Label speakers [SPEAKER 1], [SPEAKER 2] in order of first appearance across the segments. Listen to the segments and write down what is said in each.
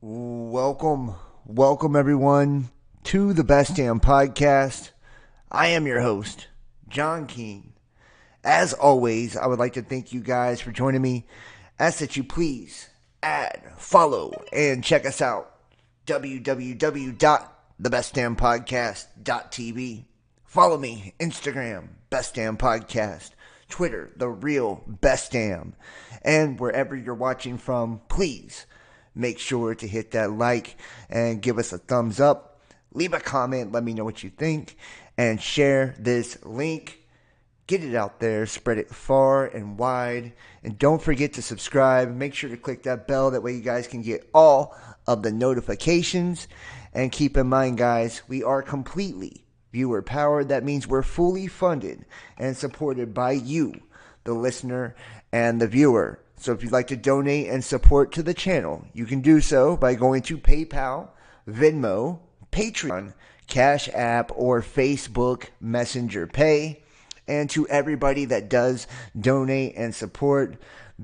[SPEAKER 1] Welcome everyone to the Best Damn Podcast. I am your host, John Keene. As always, I would like to thank you guys for joining me. Ask that you please add, follow, and check us out. www.thebestdamnpodcast.tv. Follow me, Instagram, Best Damn Podcast, Twitter, The Real Best Damn. And wherever you're watching from, please make sure to hit that like and give us a thumbs up. Leave a comment, let me know what you think, and share this link. Get it out there, spread it far and wide, and don't forget to subscribe. Make sure to click that bell, that way you guys can get all of the notifications. And keep in mind, guys, we are completely viewer powered. That means we're fully funded and supported by you, the listener and the viewer. So if you'd like to donate and support to the channel, you can do so by going to PayPal, Venmo, Patreon, Cash App, or Facebook Messenger Pay. And to everybody that does donate and support,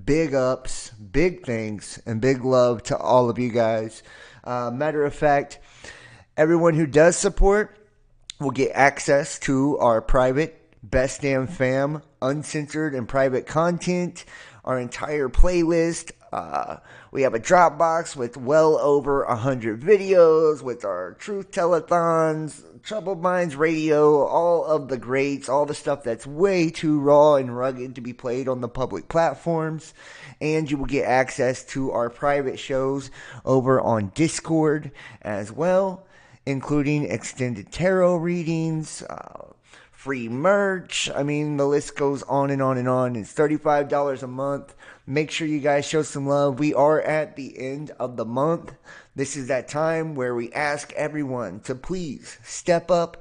[SPEAKER 1] big ups, big thanks, and big love to all of you guys. Matter of fact, everyone who does support will get access to our private Best Damn Fam, uncensored and private content, our entire playlist. We have a Dropbox with well over 100 videos, with our Truth Telethons, Troubled Minds Radio, all of the greats, all the stuff that's way too raw and rugged to be played on the public platforms. And you will get access to our private shows over on Discord as well, including extended tarot readings, free merch. I mean, the list goes on and on and on. It's $35 a month. Make sure you guys show some love. We are at the end of the month. This is that time where we ask everyone to please step up,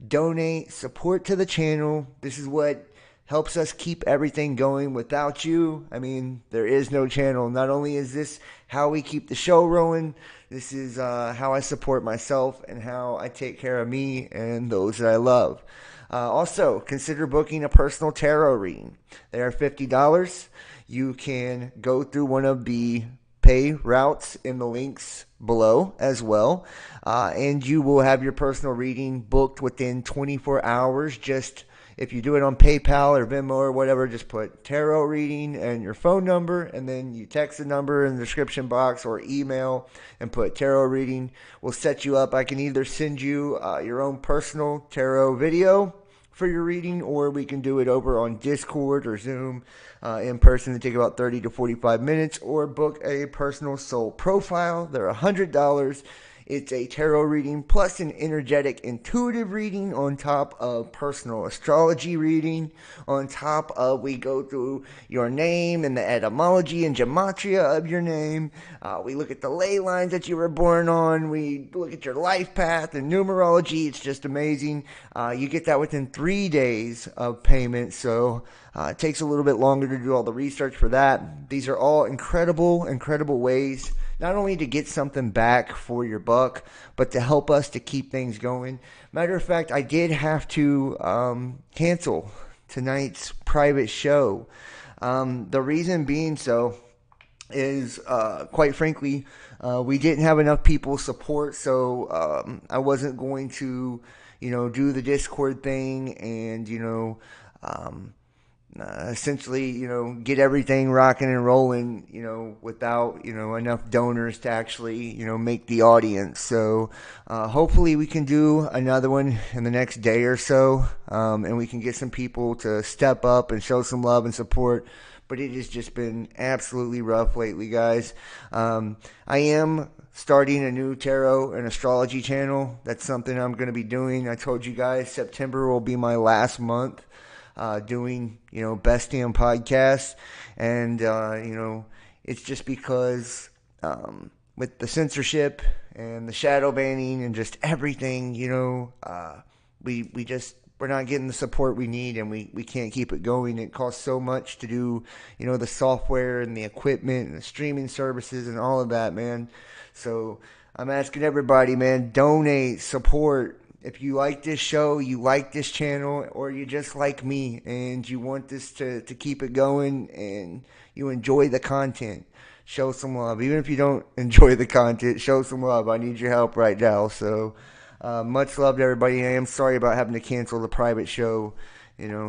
[SPEAKER 1] donate, support to the channel. This is what helps us keep everything going. Without you, I mean, there is no channel. Not only is this how we keep the show rolling, this is how I support myself and how I take care of me and those that I love. Also, consider booking a personal tarot reading. They are $50. You can go through one of the pay routes in the links below as well. And you will have your personal reading booked within 24 hours. Just if you do it on PayPal or Venmo or whatever, just put tarot reading and your phone number, and then you text the number in the description box or email and put tarot reading. We'll set you up. I can either send you your own personal tarot video for your reading, or we can do it over on Discord or Zoom in person. They take about 30 to 45 minutes, or book a personal soul profile. They're $100. It's a tarot reading plus an energetic intuitive reading on top of personal astrology reading. On top of, we go through your name and the etymology and gematria of your name. We look at the ley lines that you were born on. We look at your life path and numerology. It's just amazing. You get that within 3 days of payment. So it takes a little bit longer to do all the research for that. These are all incredible ways not only to get something back for your buck, but to help us to keep things going. Matter of fact, I did have to cancel tonight's private show. The reason being so is, quite frankly, we didn't have enough people support, so I wasn't going to, do the Discord thing and, essentially, get everything rocking and rolling, without, enough donors to actually, make the audience. So hopefully we can do another one in the next day or so, and we can get some people to step up and show some love and support. But it has just been absolutely rough lately, guys. I am starting a new tarot and astrology channel. That's something I'm going to be doing. I told you guys September will be my last month doing, Best Damn Podcasts. And, it's just because with the censorship and the shadow banning and just everything, we're not getting the support we need, and we can't keep it going. It costs so much to do, the software and the equipment and the streaming services and all of that, man. So I'm asking everybody, man, donate, support. If you like this show, you like this channel, or you just like me and you want this to keep it going and you enjoy the content, show some love. Even if you don't enjoy the content, show some love. I need your help right now. So, much love to everybody. I am sorry about having to cancel the private show.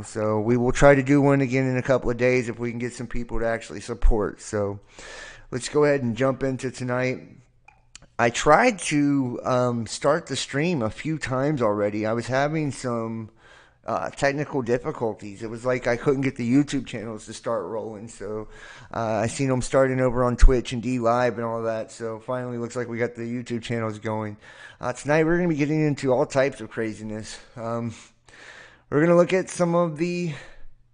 [SPEAKER 1] So we will try to do one again in a couple of days if we can get some people to actually support. So let's go ahead and jump into tonight. I tried to start the stream a few times already. I was having some technical difficulties. It was like I couldn't get the YouTube channels to start rolling. So I seen them starting over on Twitch and D Live and all that. So finally, looks like we got the YouTube channels going. Tonight we're going to be getting into all types of craziness. We're going to look at some of the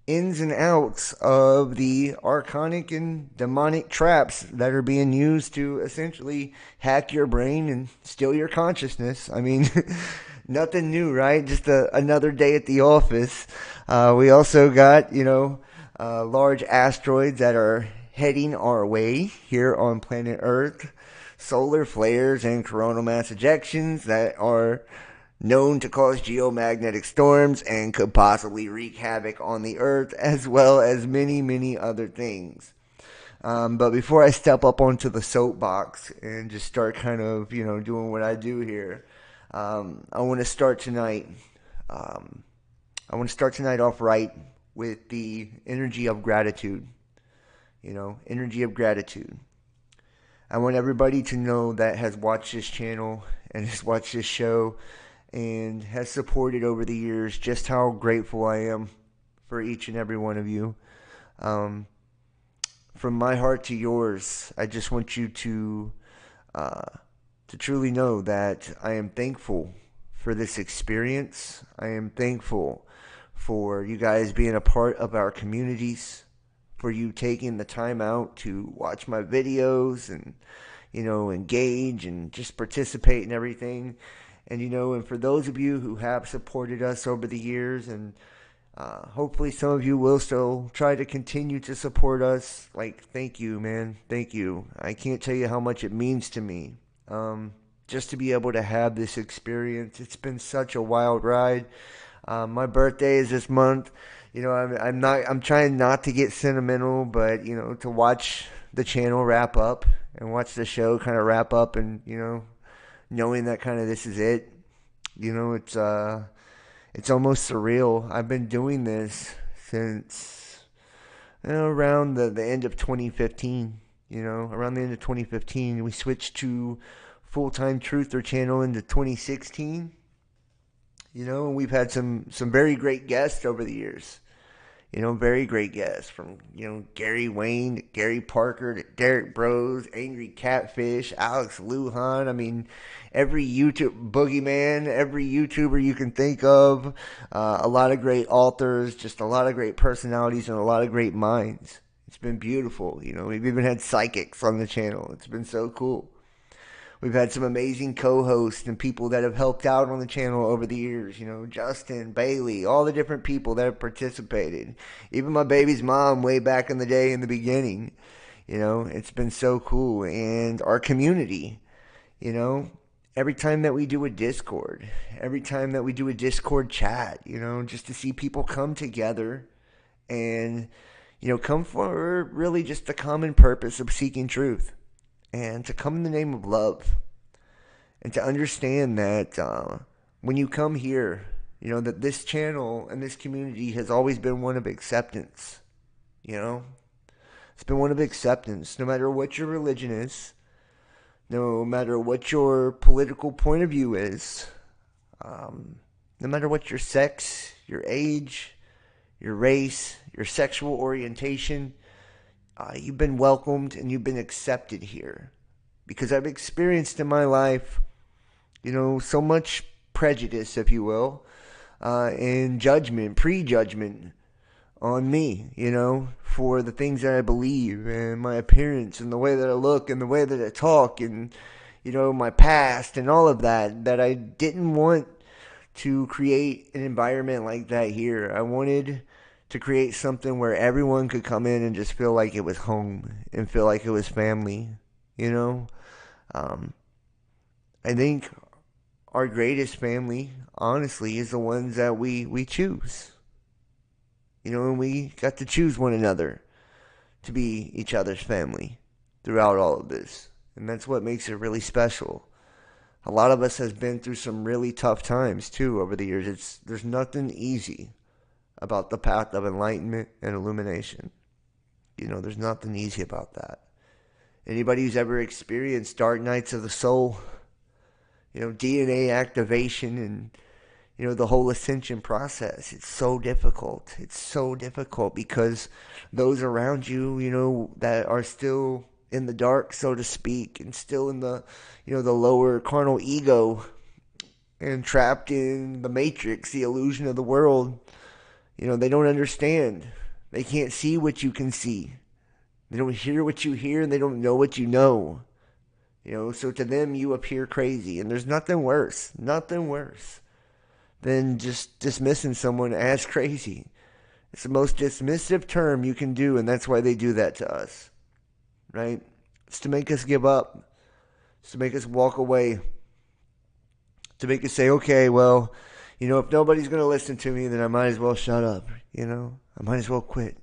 [SPEAKER 1] ins and outs of the archonic and demonic traps that are being used to essentially hack your brain and steal your consciousness. I mean, nothing new, right? Just another day at the office. We also got, large asteroids that are heading our way here on planet Earth. Solar flares and coronal mass ejections that are known to cause geomagnetic storms and could possibly wreak havoc on the Earth, as well as many, many other things. But before I step up onto the soapbox and just start kind of, doing what I do here, I want to start tonight. I want to start tonight off right with the energy of gratitude. Energy of gratitude. I want everybody to know that has watched this channel and has watched this show and has supported over the years just how grateful I am for each and every one of you. From my heart to yours, I just want you to truly know that I am thankful for this experience. I am thankful for you guys being a part of our communities, for you taking the time out to watch my videos and, engage and just participate in everything. And for those of you who have supported us over the years, and hopefully some of you will still try to continue to support us, thank you, man. Thank you. I can't tell you how much it means to me. Just to be able to have this experience. It's been such a wild ride. My birthday is this month. I'm trying not to get sentimental, but, to watch the channel wrap up and watch the show kind of wrap up and, knowing that kind of this is it, it's almost surreal. I've been doing this since around the end of 2015. Around the end of 2015, we switched to full-time truther channel into 2016. And we've had some very great guests over the years. Very great guests from, Gary Wayne, Gary Parker, Derek Bros, Angry Catfish, Alex Lujan. I mean, every boogeyman, every YouTuber you can think of. A lot of great authors, just a lot of great personalities and a lot of great minds. It's been beautiful. We've even had psychics on the channel. It's been so cool. We've had some amazing co-hosts and people that have helped out on the channel over the years. Justin, Bailey, all the different people that have participated. Even my baby's mom way back in the day in the beginning. It's been so cool. And our community, every time that we do a Discord, every time that we do a Discord chat, just to see people come together and, come for really just the common purpose of seeking truth. And to come in the name of love. And to understand that when you come here, that this channel and this community has always been one of acceptance. It's been one of acceptance. No matter what your religion is. No matter what your political point of view is. No matter what your sex, your age, your race, your sexual orientation. You've been welcomed and you've been accepted here. Because I've experienced in my life, so much prejudice, if you will, and judgment, prejudgment on me, for the things that I believe and my appearance and the way that I look and the way that I talk and, my past and all of that I didn't want to create an environment like that here. I wanted to create something where everyone could come in and just feel like it was home and feel like it was family, I think our greatest family, honestly, is the ones that we choose. And we got to choose one another to be each other's family. throughout all of this. And that's what makes it really special. A lot of us has been through some really tough times too over the years. There's nothing easy about the path of enlightenment and illumination. There's nothing easy about that. Anybody who's ever experienced dark nights of the soul, DNA activation and, the whole ascension process, it's so difficult. It's so difficult because those around you, that are still in the dark, so to speak, and still in the, the lower carnal ego and trapped in the matrix, the illusion of the world, they don't understand. They can't see what you can see. They don't hear what you hear, and they don't know what you know. So to them, you appear crazy. And there's nothing worse than just dismissing someone as crazy. It's the most dismissive term you can do, and that's why they do that to us. Right? It's to make us give up. It's to make us walk away. To make us say, okay, well, if nobody's going to listen to me, then I might as well shut up. I might as well quit.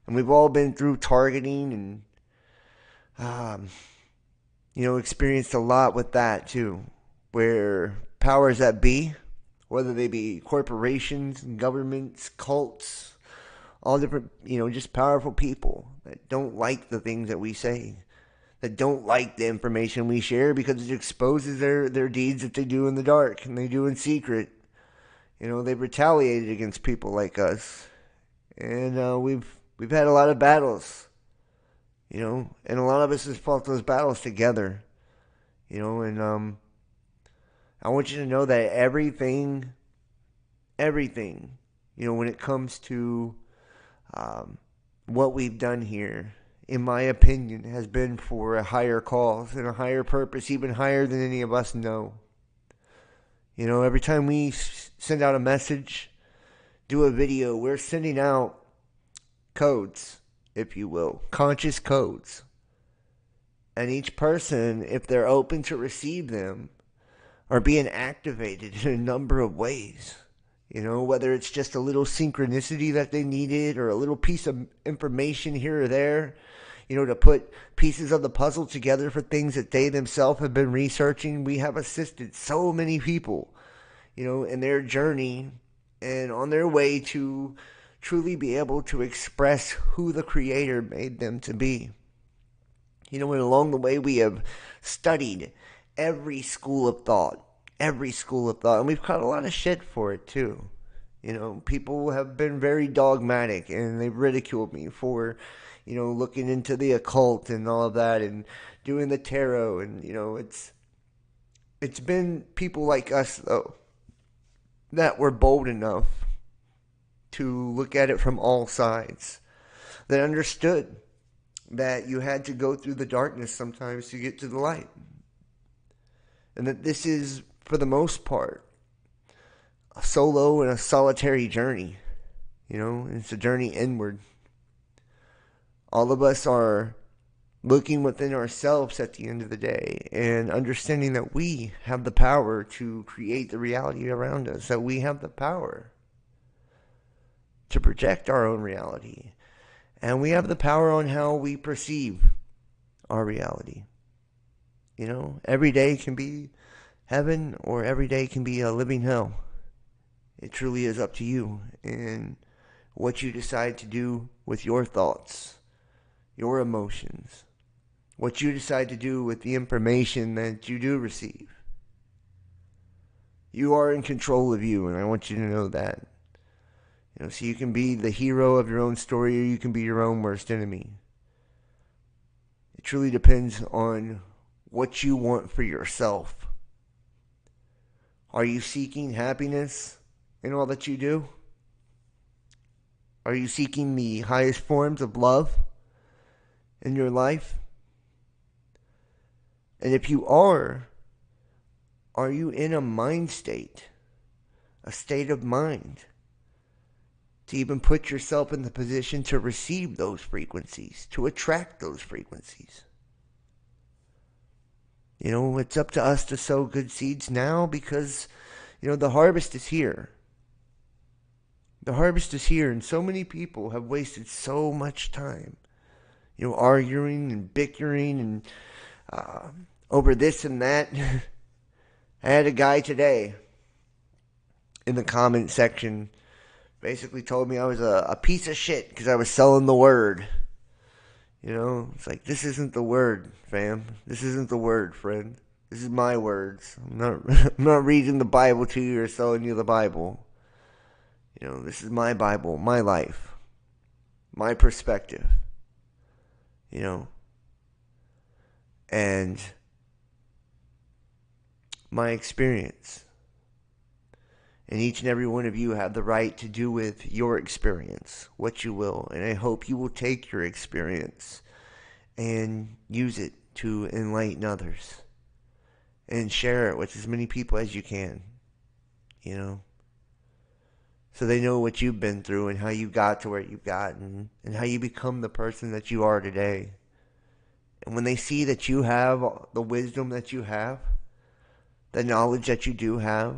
[SPEAKER 1] And we've all been through targeting and, experienced a lot with that too. Where powers that be, whether they be corporations, governments, cults, all different, just powerful people that don't like the things that we say, that don't like the information we share because it exposes their deeds that they do in the dark and they do in secret. They've retaliated against people like us. And we've had a lot of battles, and a lot of us have fought those battles together, and I want you to know that everything, when it comes to what we've done here, in my opinion, has been for a higher cause and a higher purpose, even higher than any of us know. Every time we send out a message, do a video, we're sending out codes, if you will, conscious codes. And each person, if they're open to receive them, are being activated in a number of ways. Whether it's just a little synchronicity that they needed or a little piece of information here or there, to put pieces of the puzzle together for things that they themselves have been researching. We have assisted so many people, in their journey and on their way to truly be able to express who the Creator made them to be. And along the way we have studied every school of thought, and we've caught a lot of shit for it too. People have been very dogmatic, and they've ridiculed me for, looking into the occult and all of that, and doing the tarot, and it's been people like us though that were bold enough to look at it from all sides, that understood that you had to go through the darkness sometimes to get to the light. And that this is, for the most part, a solo and a solitary journey. It's a journey inward. All of us are looking within ourselves at the end of the day and understanding that we have the power to create the reality around us, that we have the power to project our own reality. And we have the power on how we perceive our reality. Every day can be heaven or every day can be a living hell. It truly is up to you and what you decide to do with your thoughts, your emotions, what you decide to do with the information that you do receive. You are in control of you, and I want you to know that. So you can be the hero of your own story, or you can be your own worst enemy. It truly depends on what you want for yourself. Are you seeking happiness in all that you do? Are you seeking the highest forms of love in your life? And if you are you in a mind state, a state of mind, to even put yourself in the position to receive those frequencies, to attract those frequencies? It's up to us to sow good seeds now because, the harvest is here. The harvest is here, and so many people have wasted so much time, arguing and bickering and over this and that. I had a guy today in the comment section basically told me I was a piece of shit because I was selling the word. It's like, this isn't the word, fam. This isn't the word, friend. This is my words. I'm not reading the Bible to you or selling you the Bible. This is my Bible, my life, my perspective. And my experience. And each and every one of you have the right to do with your experience what you will. And I hope you will take your experience and use it to enlighten others. And share it with as many people as you can. So they know what you've been through and how you got to where you've gotten. And how you become the person that you are today. And when they see that you have the wisdom that you have, the knowledge that you do have,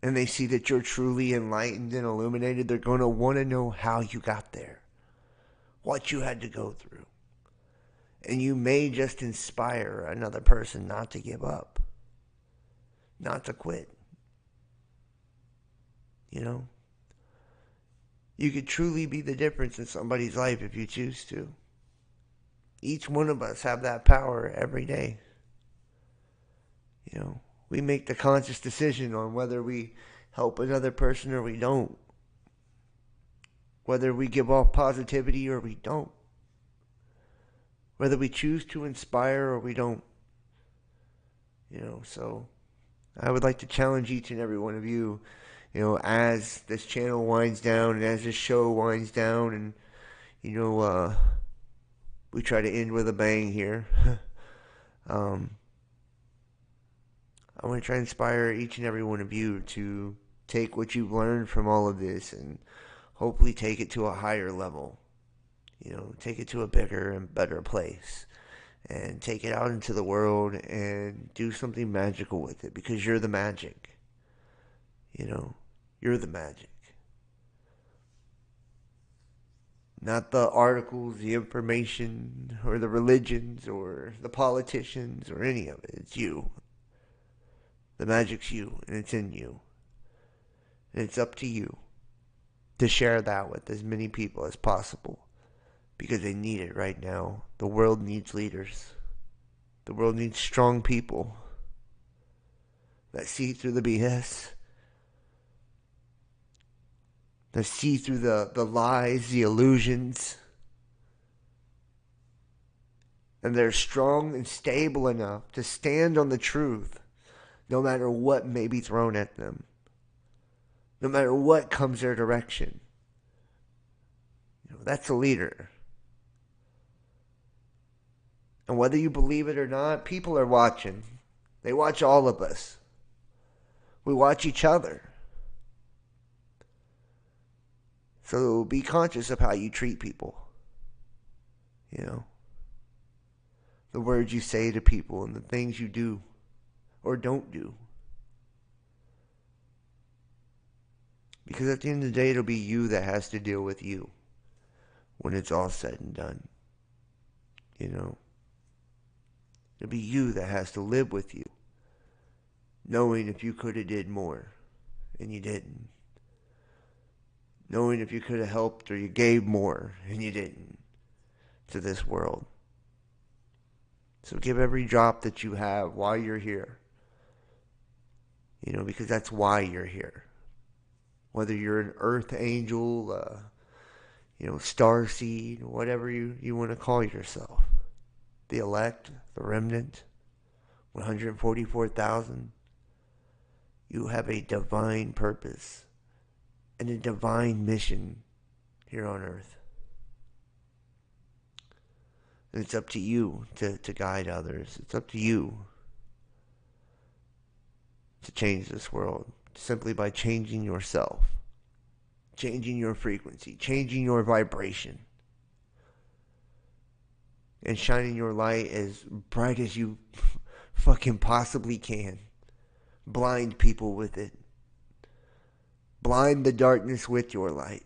[SPEAKER 1] and they see that you're truly enlightened and illuminated, they're going to want to know how you got there, what you had to go through. And you may just inspire another person not to give up, not to quit. You could truly be the difference in somebody's life if you choose to. Each one of us have that power every day. We make the conscious decision on whether we help another person or we don't. Whether we give off positivity or we don't. Whether we choose to inspire or we don't. So I would like to challenge each and every one of you, as this channel winds down and as this show winds down and, we try to end with a bang here. I want to try to inspire each and every one of you to take what you've learned from all of this and hopefully take it to a higher level. Take it to a bigger and better place. And take it out into the world and do something magical with it because you're the magic. You're the magic. Not the articles, the information, or the religions, or the politicians, or any of it. It's you. The magic's you, and it's in you. And it's up to you to share that with as many people as possible. Because they need it right now. The world needs leaders. The world needs strong people that see through the BS. That see through the lies, the illusions. And they're strong and stable enough to stand on the truth no matter what may be thrown at them. No matter what comes their direction. That's a leader. And whether you believe it or not, people are watching. They watch all of us. We watch each other. So be conscious of how you treat people. The words you say to people and the things you do or don't do. Because at the end of the day, it'll be you that has to deal with you when it's all said and done. It'll be you that has to live with you, knowing if you could have did more and you didn't. Knowing if you could have helped or you gave more and you didn't to this world. So give every drop that you have while you're here. Because that's why you're here. Whether you're an earth angel, star seed, whatever you want to call yourself. The elect, the remnant, 144,000. You have a divine purpose and a divine mission here on earth. And it's up to you to guide others. It's up to you to change this world simply by changing yourself, changing your frequency, changing your vibration, and shining your light as bright as you fucking possibly can. Blind people with it. Blind the darkness with your light.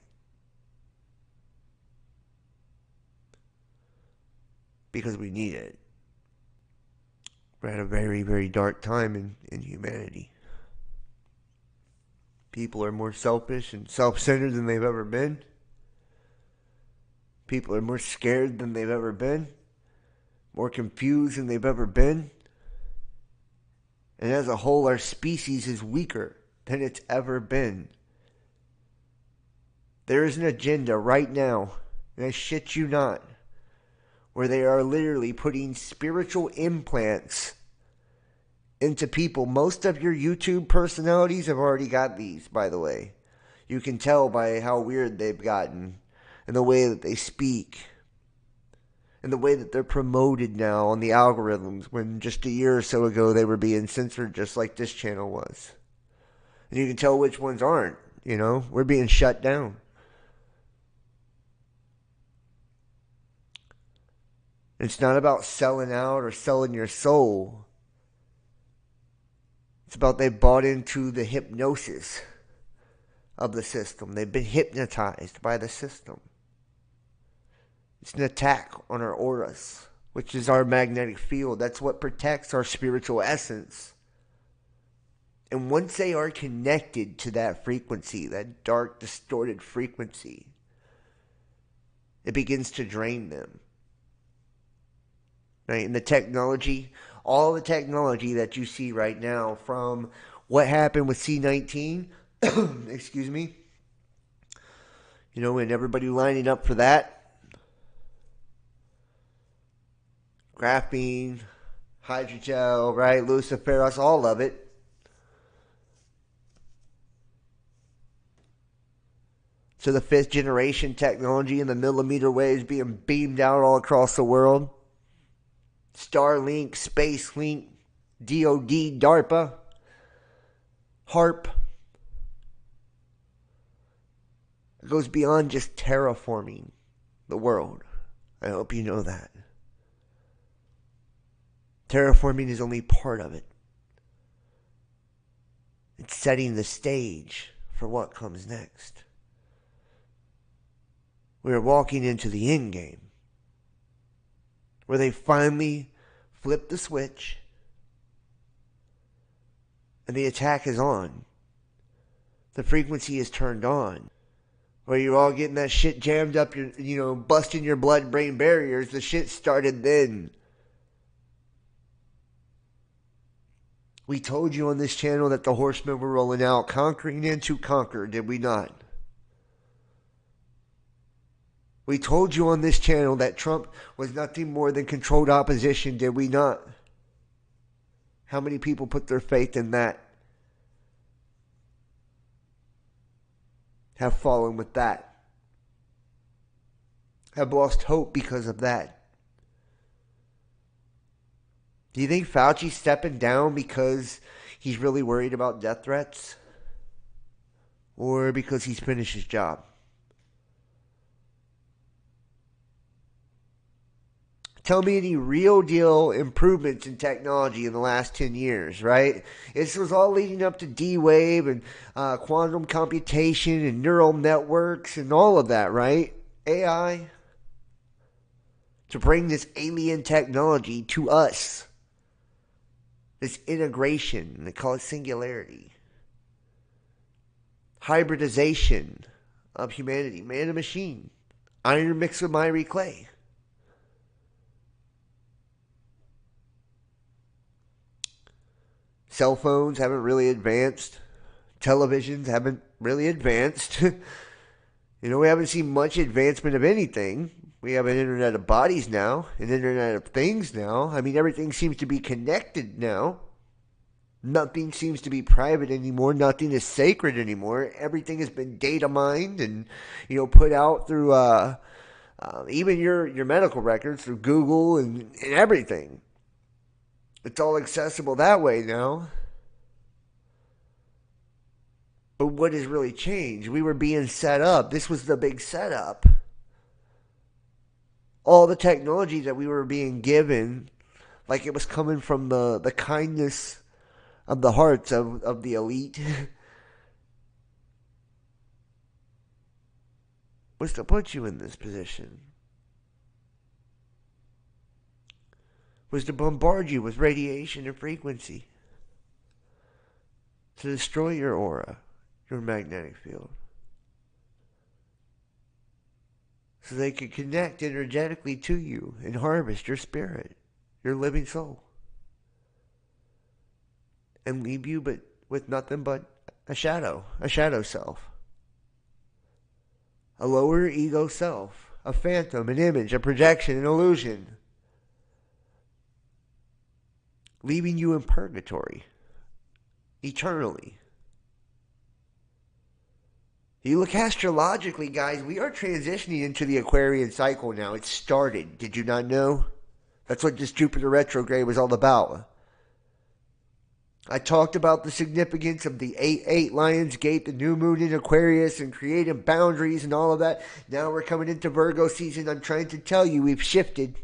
[SPEAKER 1] because we need it. We're at a very, very dark time in humanity. People are more selfish and self-centered than they've ever been. People are more scared than they've ever been. More confused than they've ever been. And as a whole, our species is weaker than it's ever been. There is an agenda right now, and I shit you not, where they are literally putting spiritual implants into people. Most of your YouTube personalities have already got these, by the way. You can tell by how weird they've gotten, and the way that they speak, and the way that they're promoted now on the algorithms, when just a year or so ago they were being censored just like this channel was. And you can tell which ones aren't, we're being shut down. It's not about selling out or selling your soul. It's about they bought into the hypnosis of the system. They've been hypnotized by the system. It's an attack on our auras, which is our magnetic field. That's what protects our spiritual essence. And once they are connected to that frequency, that dark, distorted frequency, it begins to drain them. Right? And the technology, all the technology that you see right now, from what happened with C-19, excuse me, and everybody lining up for that, graphene, hydrogel, right, luciferase, all of it. So the 5th generation technology and the millimeter waves being beamed out all across the world. Starlink, SpaceLink, DoD, DARPA, HARP. It goes beyond just terraforming the world. I hope you know that. Terraforming is only part of it. It's setting the stage for what comes next. We are walking into the end game, where they finally flip the switch and the attack is on. The frequency is turned on. Where you're all getting that shit jammed up, busting your blood-brain barriers. The shit started then. We told you on this channel that the horsemen were rolling out, conquering and to conquer, did we not? We told you on this channel that Trump was nothing more than controlled opposition, did we not? How many people put their faith in that? Have fallen with that? Have lost hope because of that? Do you think Fauci's stepping down because he's really worried about death threats? Or because he's finished his job? Tell me any real deal improvements in technology in the last 10 years, right? This was all leading up to D-Wave and quantum computation and neural networks and all of that, right? AI. To bring this alien technology to us. This integration, they call it singularity. Hybridization of humanity, man and machine. Iron mixed with miry clay. Cell phones haven't really advanced. Televisions haven't really advanced. We haven't seen much advancement of anything. We have an internet of bodies now, an internet of things now. I mean, everything seems to be connected now. Nothing seems to be private anymore. Nothing is sacred anymore. Everything has been data mined and, put out through even your medical records through Google and everything. It's all accessible that way now. But what has really changed? We were being set up. This was the big setup. All the technology that we were being given, like it was coming from the kindness of the hearts of the elite, was to put you in this position. was to bombard you with radiation and frequency, to destroy your aura, your magnetic field, so they could connect energetically to you and harvest your spirit, your living soul, and leave you with nothing but a shadow self, a lower ego self, a phantom, an image, a projection, an illusion, leaving you in purgatory eternally. You look astrologically, guys, we are transitioning into the Aquarian cycle now. It started. Did you not know? That's what this Jupiter retrograde was all about. I talked about the significance of the 8-8 Lion's Gate, the new moon in Aquarius, and creating boundaries and all of that. Now we're coming into Virgo season. I'm trying to tell you, we've shifted.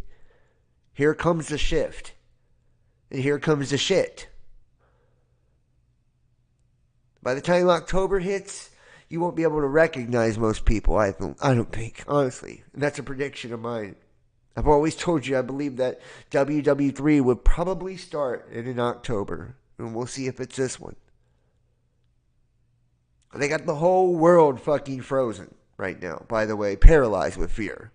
[SPEAKER 1] Here comes the shift. And here comes the shit. By the time October hits, you won't be able to recognize most people, I don't think, honestly. And that's a prediction of mine. I've always told you I believe that WW3 would probably start in October. And we'll see if it's this one. They got the whole world fucking frozen right now, by the way, paralyzed with fear.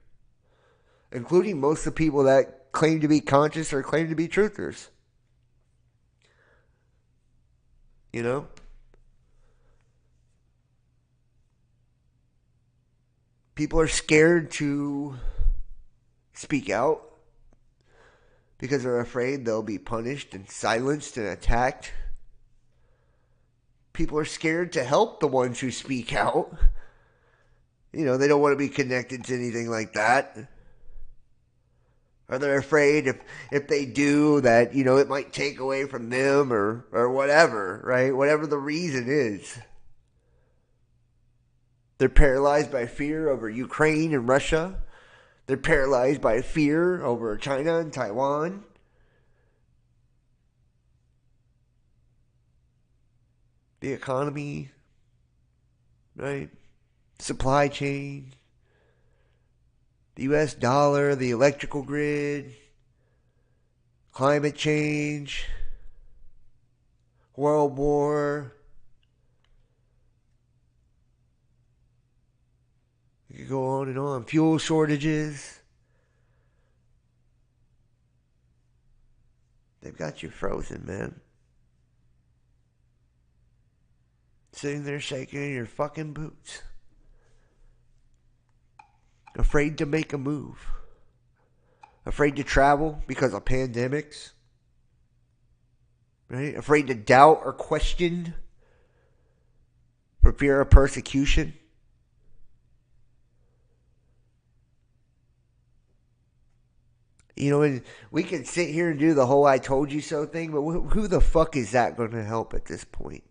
[SPEAKER 1] Including most of the people that claim to be conscious or claim to be truthers. You know? People are scared to speak out because they're afraid they'll be punished and silenced and attacked. People are scared to help the ones who speak out. You know, they don't want to be connected to anything like that. Or they're afraid if they do that, you know, it might take away from them or whatever, right? Whatever the reason is. They're paralyzed by fear over Ukraine and Russia. They're paralyzed by fear over China and Taiwan. The economy, right? Supply chain. The US dollar, the electrical grid, climate change, world war. You could go on and on. Fuel shortages. They've got you frozen, man. Sitting there shaking in your fucking boots. Afraid to make a move. Afraid to travel because of pandemics. Right? Afraid to doubt or question for fear of persecution. You know, and we can sit here and do the whole I told you so thing, but who the fuck is that going to help at this point?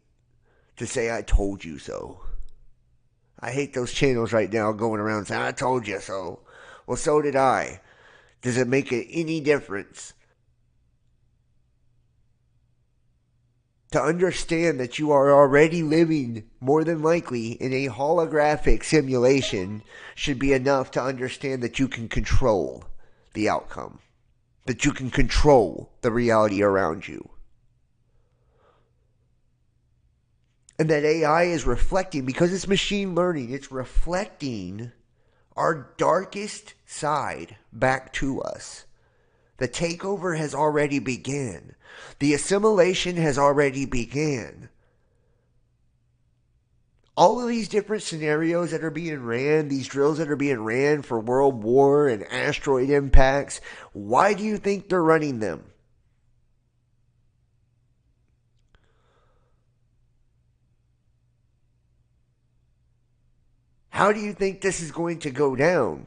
[SPEAKER 1] To say I told you so. I hate those channels right now going around saying, I told you so. Well, so did I. Does it make any difference? To understand that you are already living, more than likely, in a holographic simulation should be enough to understand that you can control the outcome. That you can control the reality around you. And that AI is reflecting, because it's machine learning, it's reflecting our darkest side back to us. The takeover has already begun. The assimilation has already begun. All of these different scenarios that are being ran, these drills that are being ran for world war and asteroid impacts, why do you think they're running them? How do you think this is going to go down?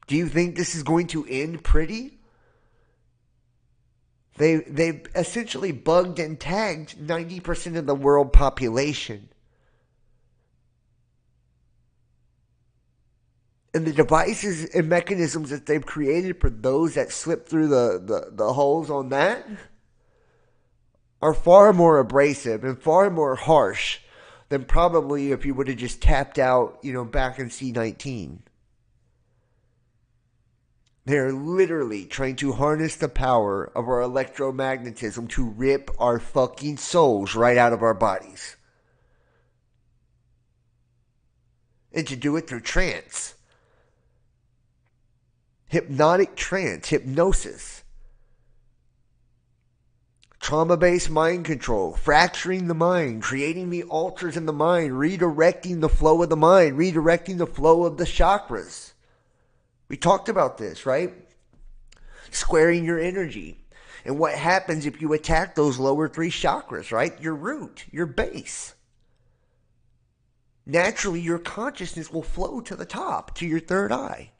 [SPEAKER 1] Do you think this is going to end pretty? They've essentially bugged and tagged 90% of the world population. And the devices and mechanisms that they've created for those that slip through the holes on that are far more abrasive and far more harsh than probably if you would have just tapped out, back in C19. They're literally trying to harness the power of our electromagnetism to rip our fucking souls right out of our bodies. And to do it through trance. Hypnotic trance, hypnosis. Trauma-based mind control, fracturing the mind, creating the altars in the mind, redirecting the flow of the mind, redirecting the flow of the chakras. We talked about this, right? Squaring your energy. And what happens if you attack those lower three chakras, right? Your root, your base. Naturally, your consciousness will flow to the top, to your third eye,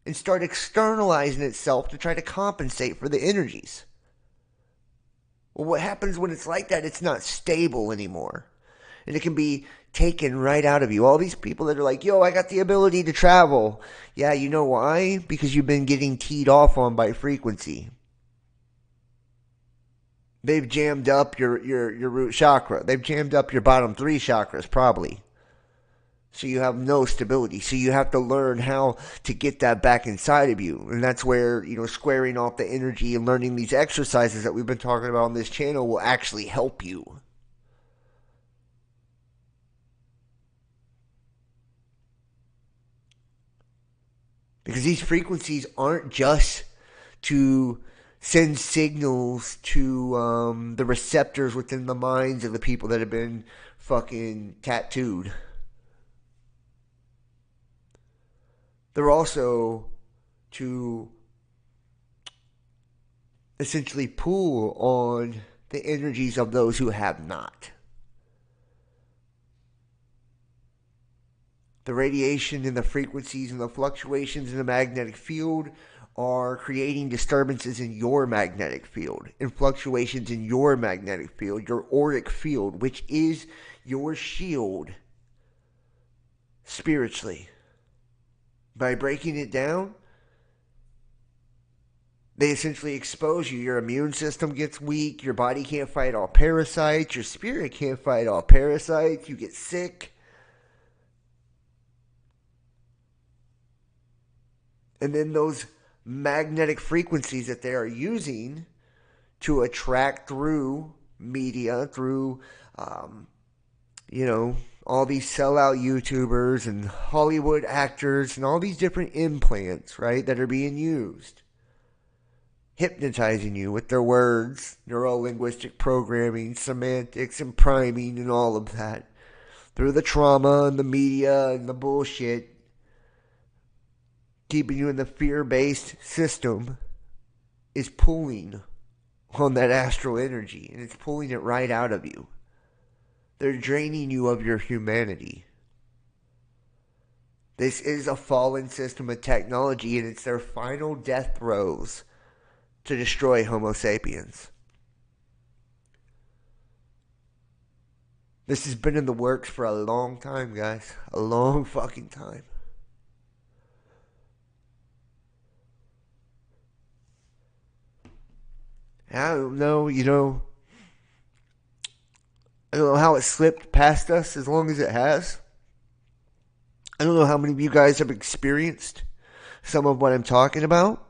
[SPEAKER 1] and start externalizing itself to try to compensate for the energies. Well, what happens when it's like that? It's not stable anymore. And it can be taken right out of you. All these people that are like, yo, I got the ability to travel. Yeah, you know why? Because you've been getting teed off on by frequency. They've jammed up your root chakra. They've jammed up your bottom three chakras, probably. So you have no stability. So you have to learn how to get that back inside of you. And that's where, squaring off the energy and learning these exercises that we've been talking about on this channel will actually help you. Because these frequencies aren't just to send signals to the receptors within the minds of the people that have been fucking tattooed. They're also to essentially pull on the energies of those who have not. The radiation and the frequencies and the fluctuations in the magnetic field are creating disturbances in your magnetic field and fluctuations in your magnetic field, your auric field, which is your shield spiritually. By breaking it down, they essentially expose you. Your immune system gets weak. Your body can't fight all parasites. Your spirit can't fight all parasites. You get sick. And then those magnetic frequencies that they are using to attract through media, through, all these sellout YouTubers and Hollywood actors and all these different implants, right, that are being used. Hypnotizing you with their words, neuro-linguistic programming, semantics, and priming and all of that. Through the trauma and the media and the bullshit. Keeping you in the fear-based system is pulling on that astral energy. And it's pulling it right out of you. They're draining you of your humanity. This is a fallen system of technology, and it's their final death throes to destroy Homo sapiens. This has been in the works for a long time, guys. A long fucking time. I don't know, I don't know how it slipped past us as long as it has. I don't know how many of you guys have experienced some of what I'm talking about.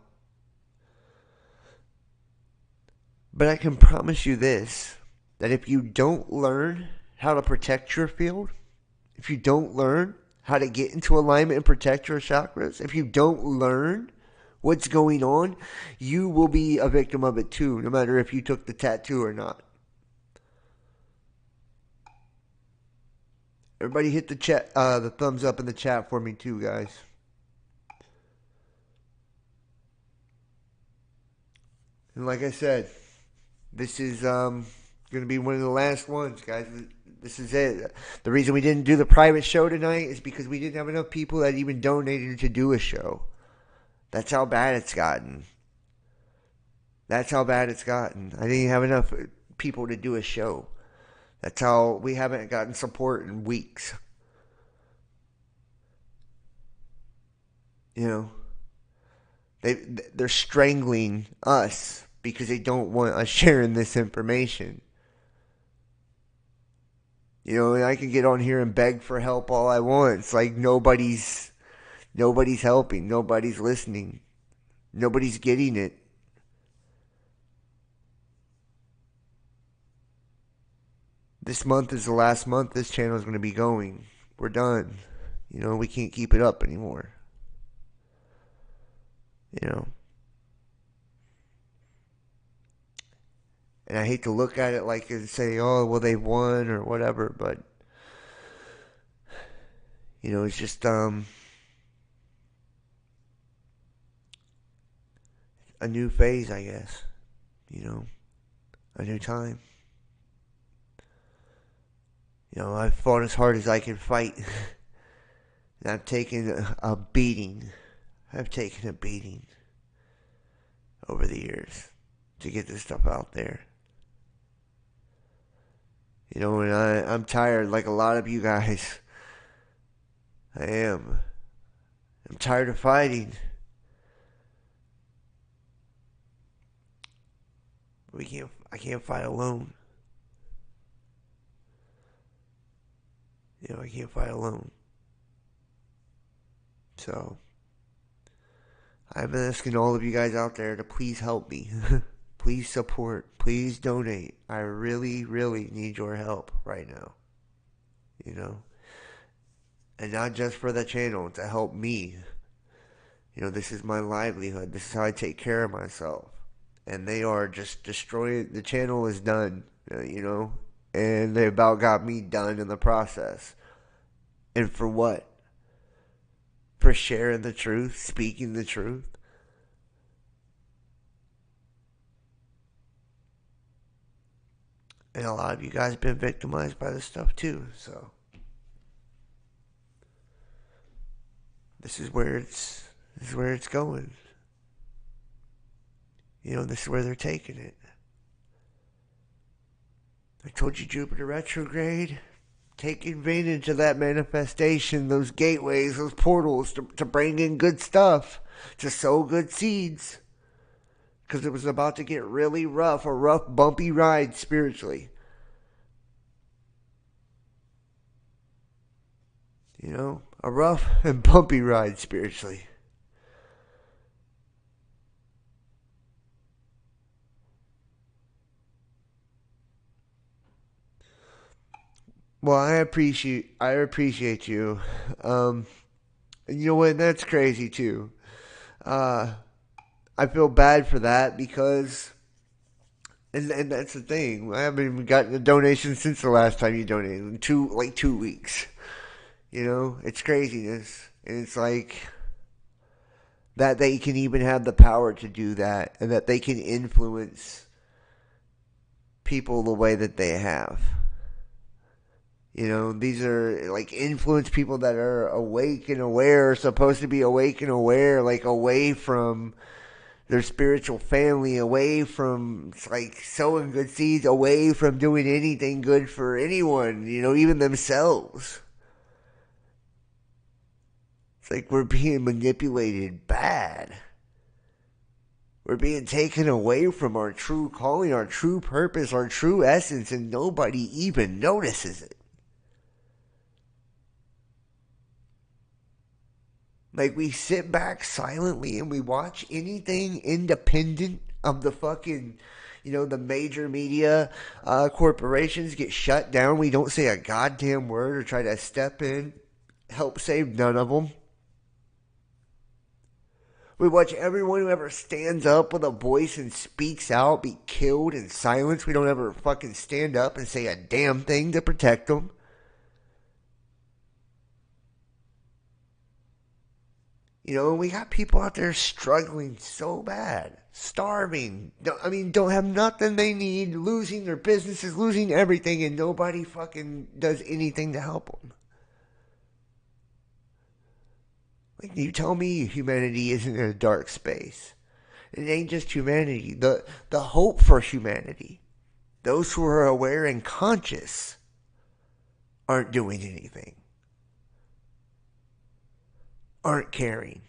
[SPEAKER 1] But I can promise you this, that if you don't learn how to protect your field, if you don't learn how to get into alignment and protect your chakras, if you don't learn what's going on, you will be a victim of it too, no matter if you took the tattoo or not. Everybody hit the thumbs up in the chat for me too, guys. And like I said, this is going to be one of the last ones, guys. This is it. The reason we didn't do the private show tonight is because we didn't have enough people that even donated to do a show. That's how bad it's gotten. That's how bad it's gotten. I didn't have enough people to do a show. That's how we haven't gotten support in weeks. They're strangling us because they don't want us sharing this information. And I can get on here and beg for help all I want. It's like nobody's helping. Nobody's listening. Nobody's getting it. This month is the last month this channel is going to be going. We're done. We can't keep it up anymore. And I hate to look at it like and say, oh, well, they won or whatever, but, it's just, a new phase, I guess. A new time. I've fought as hard as I can fight. And I've taken a beating. I've taken a beating over the years to get this stuff out there. And I'm tired, like a lot of you guys. I am. I'm tired of fighting. I can't fight alone. I can't fight alone. So, I'm asking all of you guys out there to please help me. Please support. Please donate. I really, really need your help right now. And not just for the channel, to help me. This is my livelihood. This is how I take care of myself. And they are just destroying. The channel is done, and they about got me done in the process. And for what? For sharing the truth, speaking the truth. And a lot of you guys have been victimized by this stuff too, so this is where it's going. This is where they're taking it. I told you Jupiter retrograde. Take advantage of that manifestation, those gateways, those portals to bring in good stuff, to sow good seeds. Because it was about to get really rough, a rough, bumpy ride spiritually. A rough and bumpy ride spiritually. Well, I appreciate you. And you know what? That's crazy too. I feel bad for that because, and that's the thing. I haven't even gotten a donation since the last time you donated. In 2 weeks. It's craziness. And it's like that they can even have the power to do that, and that they can influence people the way that they have. These are like influence people that are awake and aware, supposed to be awake and aware, like away from their spiritual family, away from like sowing good seeds, away from doing anything good for anyone, even themselves. It's like we're being manipulated bad. We're being taken away from our true calling, our true purpose, our true essence, and nobody even notices it. Like, we sit back silently and we watch anything independent of the fucking, the major media corporations get shut down. We don't say a goddamn word or try to step in, help save none of them. We watch everyone who ever stands up with a voice and speaks out be killed in silence. We don't ever fucking stand up and say a damn thing to protect them. We got people out there struggling so bad, starving. Don't have nothing they need, losing their businesses, losing everything, and nobody fucking does anything to help them. Like, you tell me humanity isn't in a dark space. It ain't just humanity. The hope for humanity, those who are aware and conscious, aren't doing anything. Aren't caring.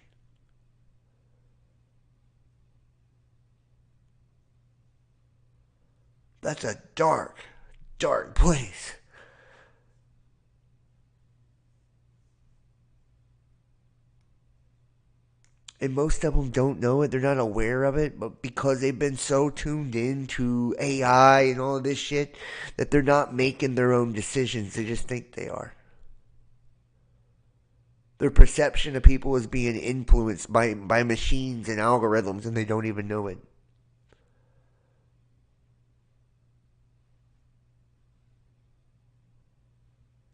[SPEAKER 1] That's a dark, dark place. And most of them don't know it. They're not aware of it. But because they've been so tuned in to AI and all of this shit, that they're not making their own decisions. They just think they are. Their perception of people is being influenced by machines and algorithms, and they don't even know it.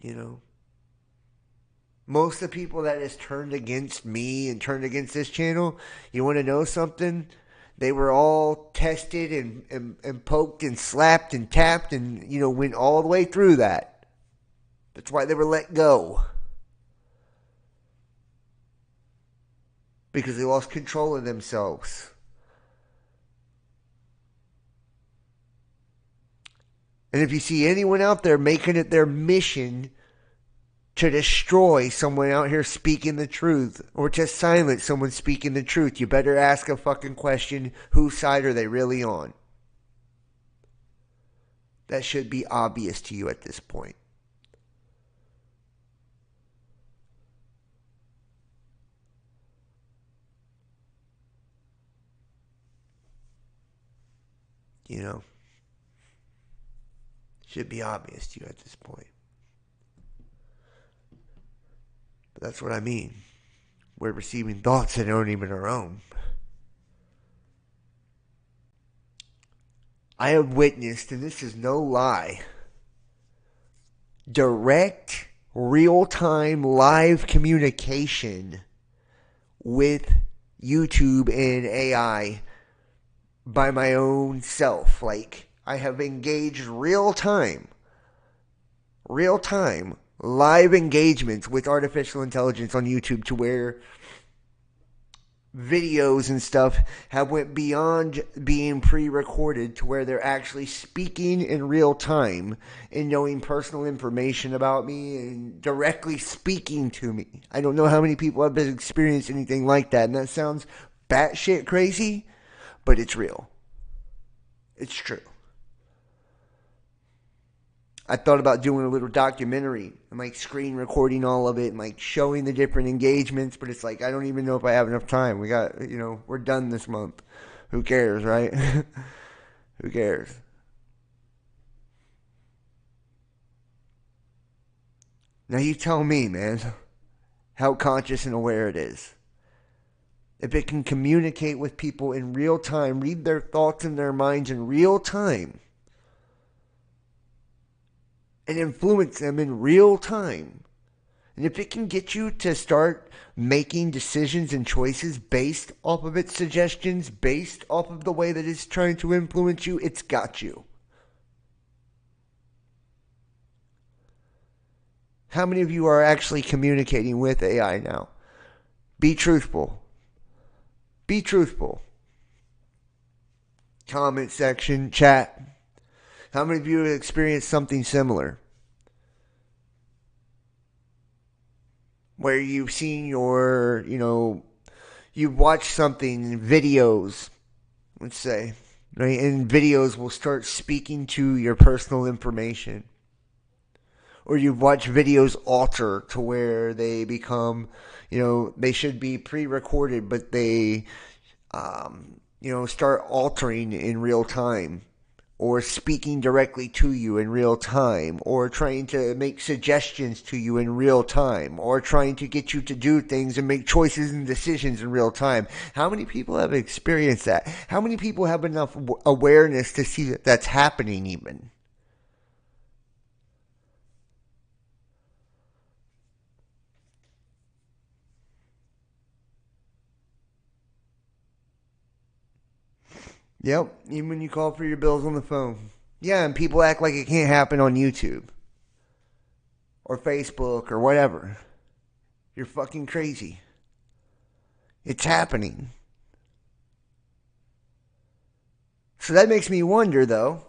[SPEAKER 1] You know? Most of the people that has turned against me and turned against this channel, you want to know something? They were all tested and poked and slapped and tapped and, went all the way through that. That's why they were let go. Because they lost control of themselves. And if you see anyone out there making it their mission to destroy someone out here speaking the truth, or to silence someone speaking the truth, you better ask a fucking question: whose side are they really on? That should be obvious to you at this point. Should be obvious to you at this point. But that's what I mean. We're receiving thoughts that aren't even our own. I have witnessed, and this is no lie, direct, real-time, live communication with YouTube and AI by my own self. Like, I have engaged real-time, live engagements with artificial intelligence on YouTube, to where videos and stuff have went beyond being pre-recorded to where they're actually speaking in real time and knowing personal information about me and directly speaking to me. I don't know how many people have experienced anything like that, and that sounds batshit crazy, but it's real. It's true. I thought about doing a little documentary and like screen recording all of it and like showing the different engagements, but it's like, I don't even know if I have enough time. We're done this month. Who cares, right? Who cares? Now you tell me, man, how conscious and aware it is. If it can communicate with people in real time, read their thoughts in their minds in real time, and influence them in real time. And if it can get you to start making decisions and choices based off of its suggestions, based off of the way that it's trying to influence you, it's got you. How many of you are actually communicating with AI now? Be truthful. Be truthful. Comment section, chat. How many of you have experienced something similar? Where you've seen you've watched something, videos, let's say, right? And videos will start speaking to your personal information. Or you've watched videos alter to where they become, they should be pre-recorded, but they, start altering in real time. Or speaking directly to you in real time, or trying to make suggestions to you in real time, or trying to get you to do things and make choices and decisions in real time. How many people have experienced that? How many people have enough awareness to see that that's happening even? Yep, even when you call for your bills on the phone. Yeah, and people act like it can't happen on YouTube or Facebook or whatever. You're fucking crazy. It's happening. So that makes me wonder, though,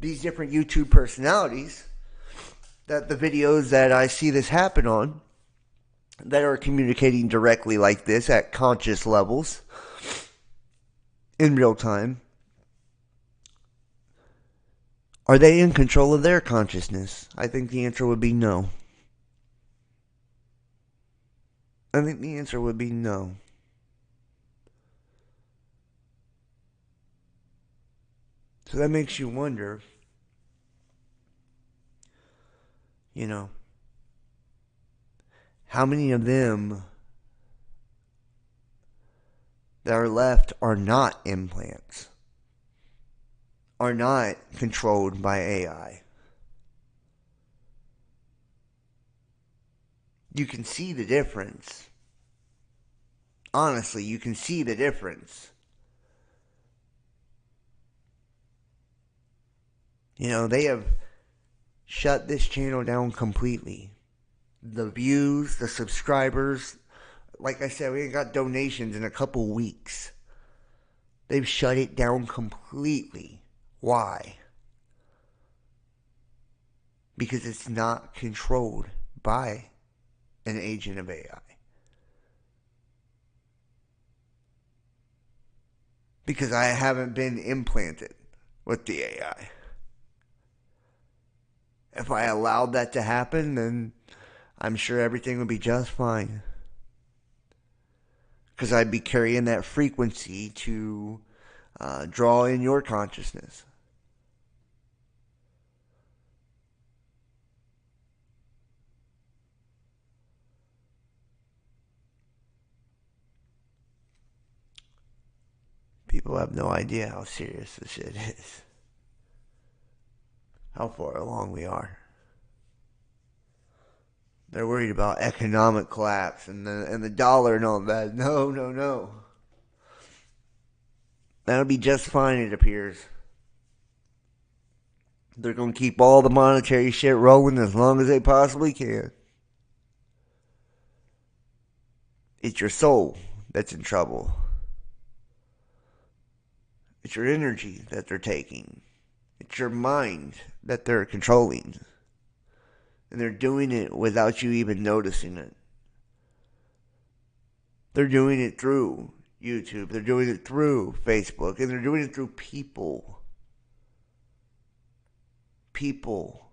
[SPEAKER 1] these different YouTube personalities, that the videos that I see this happen on, that are communicating directly like this at conscious levels, in real time, are they in control of their consciousness? I think the answer would be no. I think the answer would be no. So that makes you wonder, you know, how many of them that are left are not implants, are not controlled by AI. You can see the difference. Honestly, you can see the difference. You know, they have shut this channel down completely. The views, the subscribers, like I said, we ain't got donations in a couple weeks. They've shut it down completely. Why? Because it's not controlled by an agent of AI. Because I haven't been implanted with the AI. If I allowed that to happen, then I'm sure everything would be just fine. Because I'd be carrying that frequency to draw in your consciousness. People have no idea how serious this shit is. How far along we are. They're worried about economic collapse and the dollar and all that. No. That'll be just fine, it appears. They're going to keep all the monetary shit rolling as long as they possibly can. It's your soul that's in trouble. It's your energy that they're taking. It's your mind that they're controlling. And they're doing it without you even noticing it. They're doing it through YouTube. They're doing it through Facebook. And they're doing it through people. People.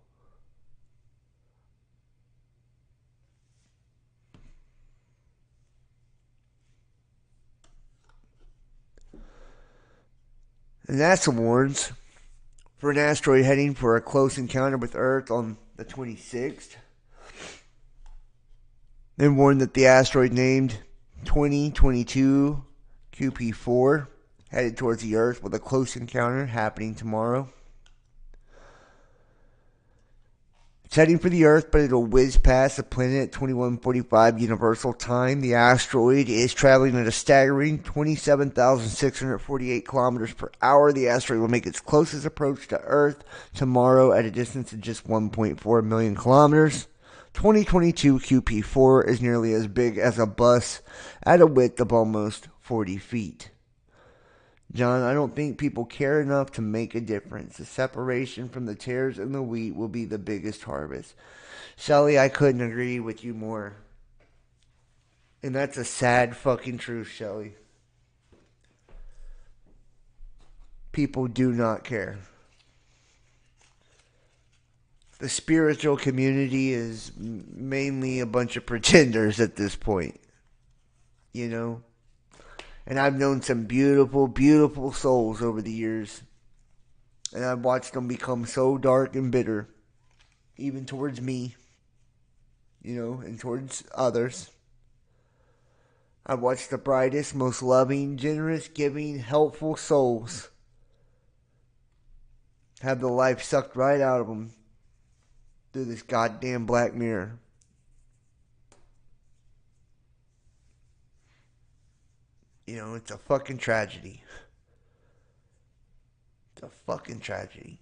[SPEAKER 1] And NASA warns for an asteroid heading for a close encounter with Earth on the 26th. They warned that the asteroid named 2022 QP4 headed towards the Earth with a close encounter happening tomorrow. It's heading for the Earth, but it'll whiz past the planet at 21:45 Universal Time. The asteroid is traveling at a staggering 27,648 kilometers per hour. The asteroid will make its closest approach to Earth tomorrow at a distance of just 1.4 million kilometers. 2022 QP4 is nearly as big as a bus at a width of almost 40 feet. John, I don't think people care enough to make a difference. The separation from the tares and the wheat will be the biggest harvest. Shelly, I couldn't agree with you more. And that's a sad fucking truth, Shelly. People do not care. The spiritual community is mainly a bunch of pretenders at this point. You know? And I've known some beautiful, beautiful souls over the years. And I've watched them become so dark and bitter. Even towards me. You know, and towards others. I've watched the brightest, most loving, generous, giving, helpful souls have the life sucked right out of them through this goddamn black mirror. You know, it's a fucking tragedy. It's a fucking tragedy.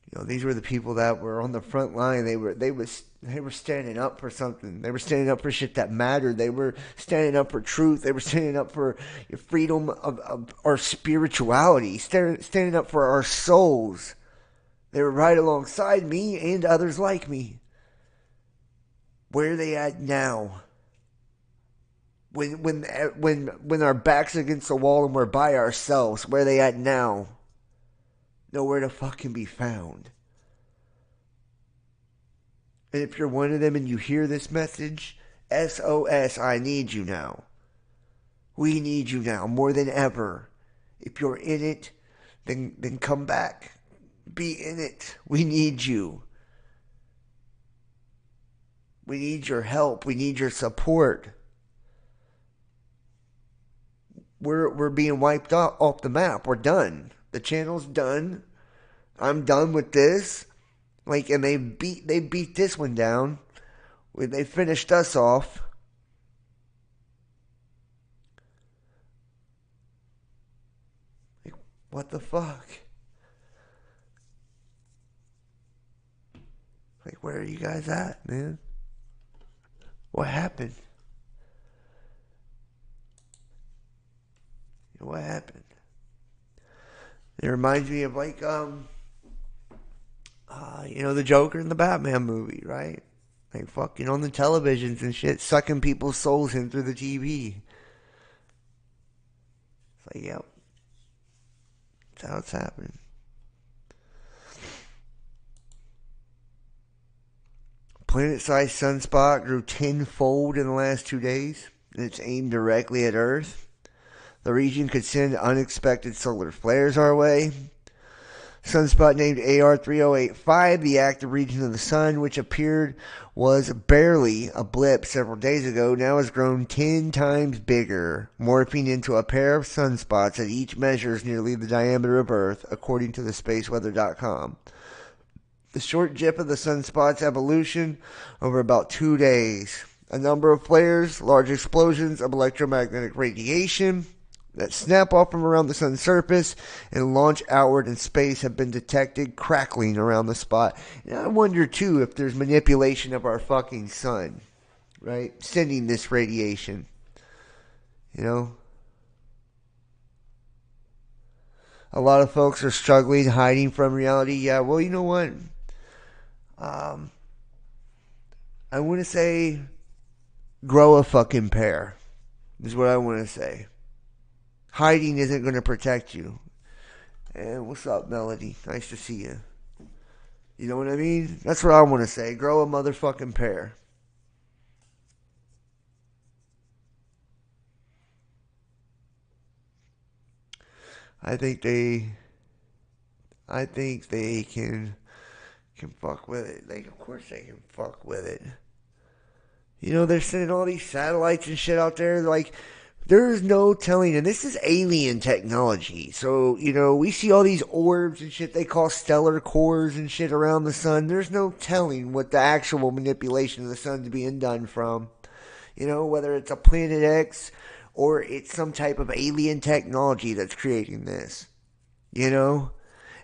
[SPEAKER 1] You know, these were the people that were on the front line. They were standing up for something. They were standing up for shit that mattered. They were standing up for truth. They were standing up for freedom of our spirituality. Standing up for our souls. They were right alongside me and others like me. Where are they at now? When our back's against the wall and we're by ourselves, where are they at now? Nowhere to fucking be found. And if you're one of them and you hear this message, SOS, I need you now. We need you now more than ever. If you're in it, then come back. Be in it. We need you. We need your help. We need your support. We're being wiped off the map. We're done. The channel's done. I'm done with this. Like, and they beat this one down. They finished us off. Like, what the fuck? Like, where are you guys at, man? What happened? What happened? It reminds me of like the Joker in the Batman movie, right? Like fucking on the televisions and shit, sucking people's souls in through the TV. It's like, yep, that's how it's happening. Planet-sized sunspot grew tenfold in the last 2 days, and it's aimed directly at Earth. The region could send unexpected solar flares our way. Sunspot named AR3085, the active region of the sun, which appeared was barely a blip several days ago, now has grown 10 times bigger, morphing into a pair of sunspots that each measures nearly the diameter of Earth, according to the spaceweather.com. The short jip of the sunspot's evolution over about 2 days. A number of flares, large explosions of electromagnetic radiation that snap off from around the sun's surface and launch outward in space have been detected crackling around the spot. And I wonder, too, if there's manipulation of our fucking sun, right? Sending this radiation. You know? A lot of folks are struggling, hiding from reality. Yeah, well, you know what? I want to say grow a fucking pair is what I want to say. Hiding isn't going to protect you. And what's up, Melody? Nice to see you. You know what I mean? That's what I want to say. Grow a motherfucking pair. I think they can fuck with it. Like, of course they can fuck with it. You know, they're sending all these satellites and shit out there. Like, there's no telling, and this is alien technology. So, you know, we see all these orbs and shit they call stellar cores and shit around the sun. There's no telling what the actual manipulation of the sun's being done from. You know, whether it's a Planet X or it's some type of alien technology that's creating this. You know?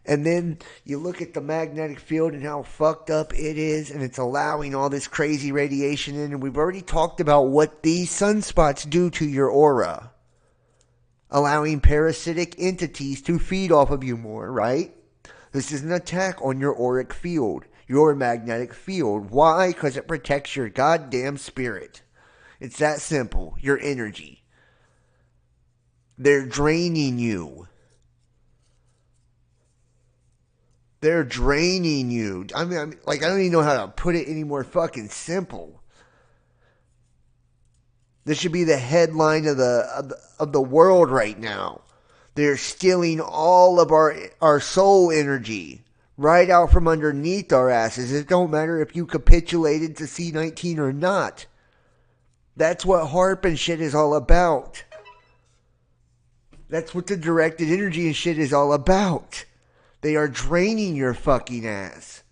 [SPEAKER 1] And then you look at the magnetic field and how fucked up it is, and it's allowing all this crazy radiation in. And we've already talked about what these sunspots do to your aura. Allowing parasitic entities to feed off of you more, right? This is an attack on your auric field, your magnetic field. Why? Because it protects your goddamn spirit. It's that simple. Your energy. They're draining you. They're draining you. I mean, I don't even know how to put it any more fucking simple. This should be the headline of the world right now. They're stealing all of our soul energy right out from underneath our asses. It don't matter if you capitulated to C-19 or not. That's what HARP and shit is all about. That's what the directed energy and shit is all about. They are draining your fucking ass.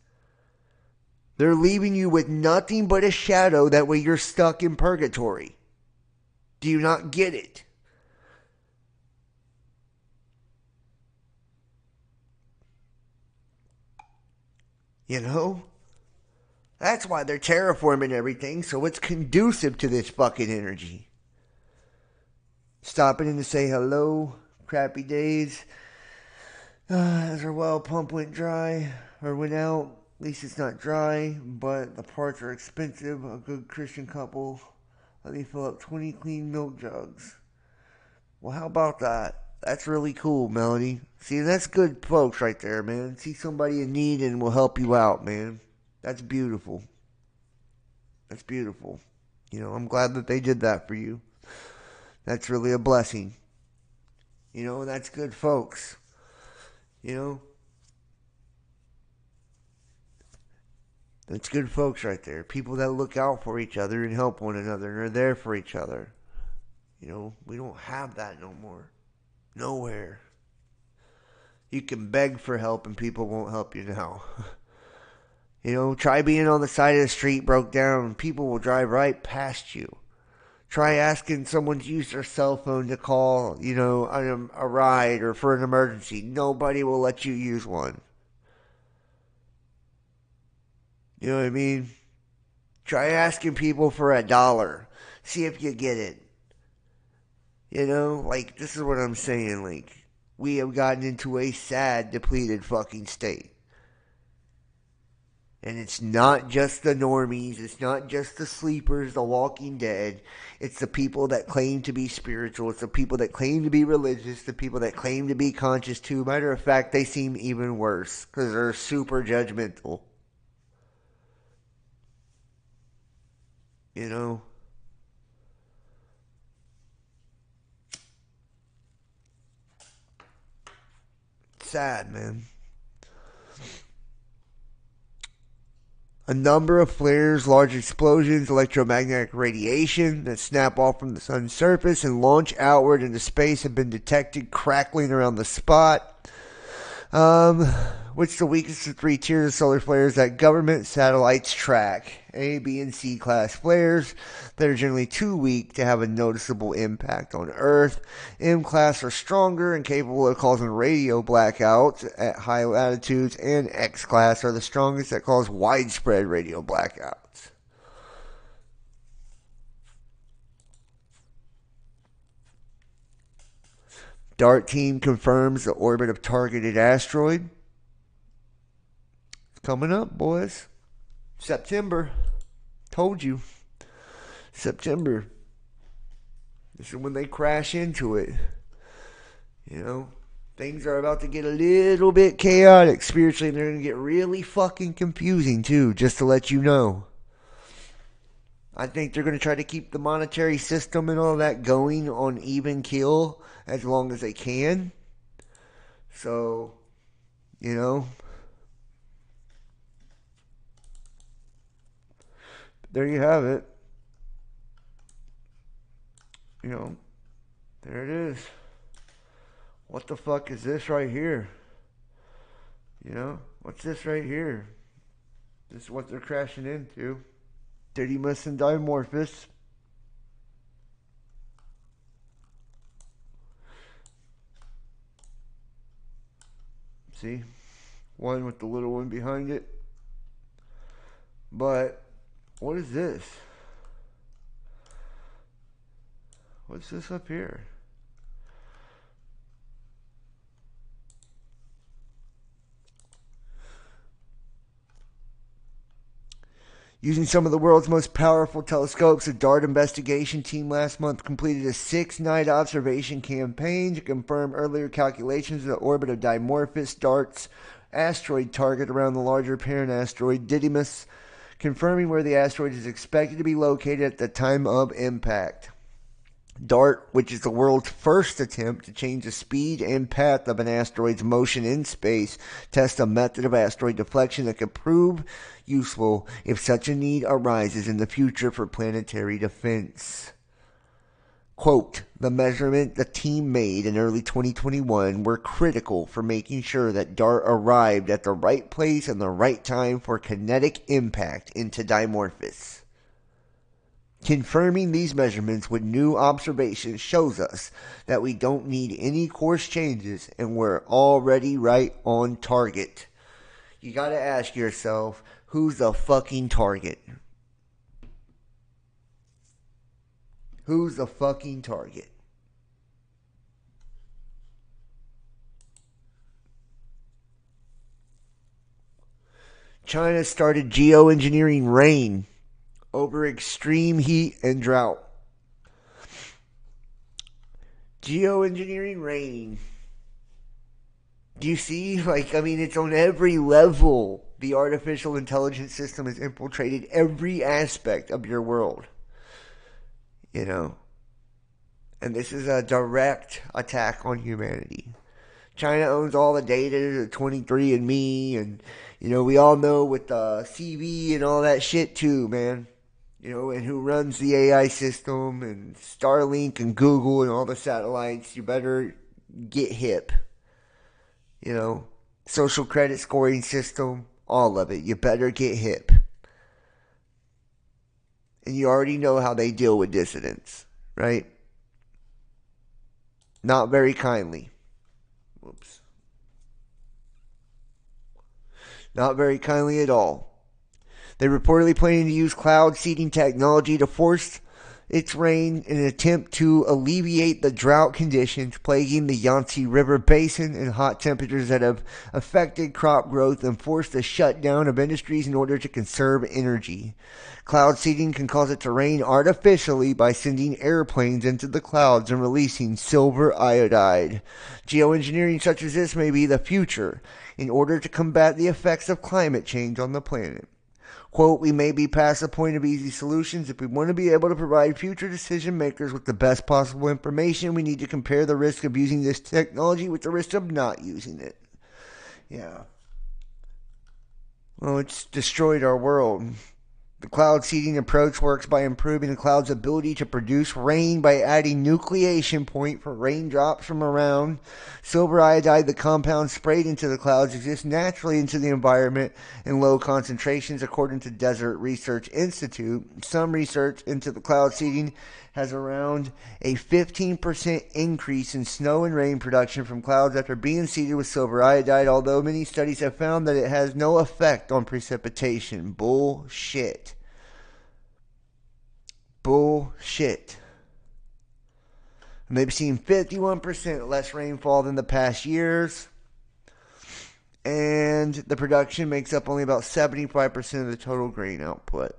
[SPEAKER 1] They're leaving you with nothing but a shadow. That way you're stuck in purgatory. Do you not get it? You know? That's why they're terraforming everything, so it's conducive to this fucking energy. Stopping in to say hello. Crappy days. As our well pump went dry, or went out. At least it's not dry, but the parts are expensive. A good Christian couple let me fill up 20 clean milk jugs. Well, how about that? That's really cool, Melody. See, that's good folks right there, man. See somebody in need and will help you out, man. That's beautiful. That's beautiful. You know, I'm glad that they did that for you. That's really a blessing. That's good folks. You know, that's good folks right there. People that look out for each other and help one another and are there for each other. We don't have that no more. Nowhere. You can beg for help and people won't help you now. Try being on the side of the street broke down and people will drive right past you. Try asking someone to use their cell phone to call, a ride or for an emergency. Nobody will let you use one. You know what I mean? Try asking people for $1. See if you get it. This is what I'm saying. We have gotten into a sad, depleted fucking state. And it's not just the normies. It's not just the sleepers, the Walking Dead. It's the people that claim to be spiritual. It's the people that claim to be religious. The people that claim to be conscious too. Matter of fact, they seem even worse because they're super judgmental. Sad, man. A number of flares, large explosions, electromagnetic radiation that snap off from the sun's surface and launch outward into space have been detected crackling around the spot. Which the weakest of 3 tiers of solar flares that government satellites track. A, B, and C class flares that are generally too weak to have a noticeable impact on Earth. M class are stronger and capable of causing radio blackouts at high latitudes, and X class are the strongest that cause widespread radio blackouts. DART team confirms the orbit of targeted asteroid. Coming up, boys. September. Told you. September. This is when they crash into it. Things are about to get a little bit chaotic spiritually, and they're going to get really fucking confusing too, just to let you know. I think they're going to try to keep the monetary system and all that going on even keel as long as they can. So, there you have it. There it is. What the fuck is this right here? What's this right here? This is what they're crashing into. Didymus and Dimorphos. See? One with the little one behind it. But, what is this? What's this up here? Using some of the world's most powerful telescopes, a DART investigation team last month completed a 6-night observation campaign to confirm earlier calculations of the orbit of Dimorphos, DART's asteroid target around the larger parent asteroid Didymus, confirming where the asteroid is expected to be located at the time of impact. DART, which is the world's first attempt to change the speed and path of an asteroid's motion in space, tests a method of asteroid deflection that could prove useful if such a need arises in the future for planetary defense. Quote, the measurement the team made in early 2021 were critical for making sure that DART arrived at the right place and the right time for kinetic impact into Dimorphos. Confirming these measurements with new observations shows us that we don't need any course changes and we're already right on target. You gotta ask yourself, who's the fucking target? Who's the fucking target? China started geoengineering rain over extreme heat and drought. Geoengineering rain. Do you see? It's on every level. The artificial intelligence system has infiltrated every aspect of your world. And this is a direct attack on humanity. China owns all the data, the 23andMe, and, we all know with the CV and all that shit too, man. And who runs the AI system and Starlink and Google and all the satellites. You better get hip. Social credit scoring system, all of it. You better get hip. And you already know how they deal with dissidents, right? Not very kindly. Whoops. Not very kindly at all. They reportedly planning to use cloud seeding technology to force its rain in an attempt to alleviate the drought conditions plaguing the Yangtze River Basin and hot temperatures that have affected crop growth and forced the shutdown of industries in order to conserve energy. Cloud seeding can cause it to rain artificially by sending airplanes into the clouds and releasing silver iodide. Geoengineering such as this may be the future in order to combat the effects of climate change on the planet. Quote, we may be past the point of easy solutions. If we want to be able to provide future decision makers with the best possible information, we need to compare the risk of using this technology with the risk of not using it. Yeah. Well, it's destroyed our world. The cloud seeding approach works by improving the cloud's ability to produce rain by adding nucleation point for raindrops from around. Silver iodide, the compound sprayed into the clouds, exists naturally into the environment in low concentrations, according to Desert Research Institute. Some research into the cloud seeding has around a 15% increase in snow and rain production from clouds after being seeded with silver iodide, although many studies have found that it has no effect on precipitation. Bullshit. Bullshit. And they've seen 51% less rainfall than the past years. And the production makes up only about 75% of the total grain output.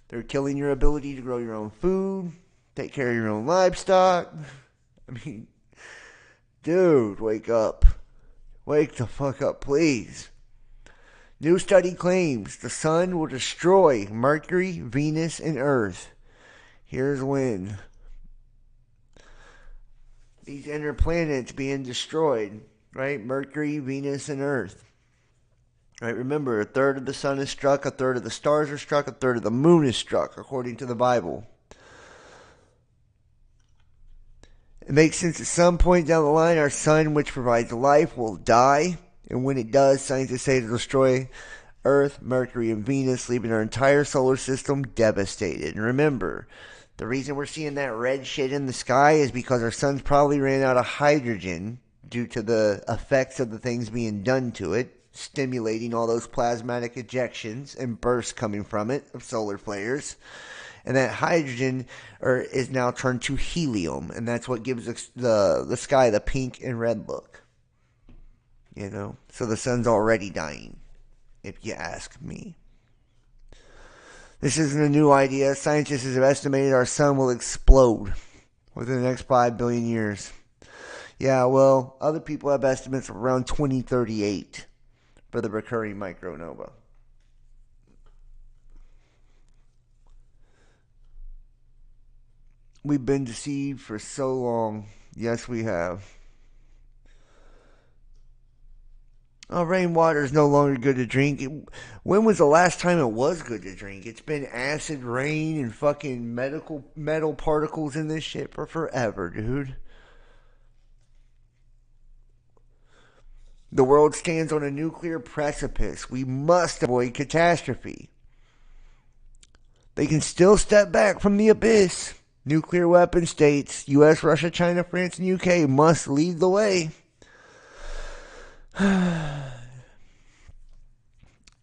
[SPEAKER 1] They're killing your ability to grow your own food, take care of your own livestock. I mean, dude, wake up. Wake the fuck up, please. New study claims the sun will destroy Mercury, Venus, and Earth. Here's when. These inner planets being destroyed, right? Mercury, Venus, and Earth. Right, remember, a third of the sun is struck, a third of the stars are struck, a third of the moon is struck, according to the Bible. It makes sense at some point down the line, our sun, which provides life, will die. And when it does, scientists say it'll destroy Earth, Mercury, and Venus, leaving our entire solar system devastated. And remember, the reason we're seeing that red shit in the sky is because our sun's probably ran out of hydrogen due to the effects of the things being done to it, stimulating all those plasmatic ejections and bursts coming from it of solar flares. And that hydrogen is now turned to helium, and that's what gives the sky the pink and red look. So the sun's already dying, if you ask me. This isn't a new idea. Scientists have estimated our sun will explode within the next 5 billion years. Yeah, well, other people have estimates of around 2038 for the recurring micronova. We've been deceived for so long. Yes, we have. Rainwater is no longer good to drink. When was the last time it was good to drink? It's been acid rain and fucking metal particles in this shit for forever, dude. The world stands on a nuclear precipice. We must avoid catastrophe. They can still step back from the abyss. Nuclear weapon states, US, Russia, China, France, and UK must lead the way.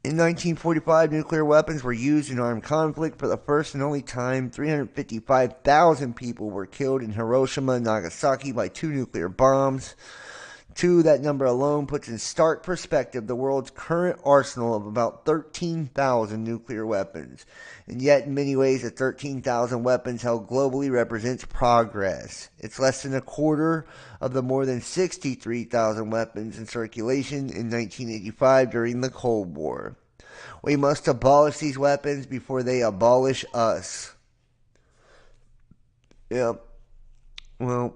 [SPEAKER 1] In 1945, nuclear weapons were used in armed conflict for the first and only time. 355,000 people were killed in Hiroshima and Nagasaki by 2 nuclear bombs. That number alone puts in stark perspective the world's current arsenal of about 13,000 nuclear weapons. And yet, in many ways, the 13,000 weapons held globally represents progress. It's less than a quarter of the more than 63,000 weapons in circulation in 1985 during the Cold War. We must abolish these weapons before they abolish us. Yep. Well,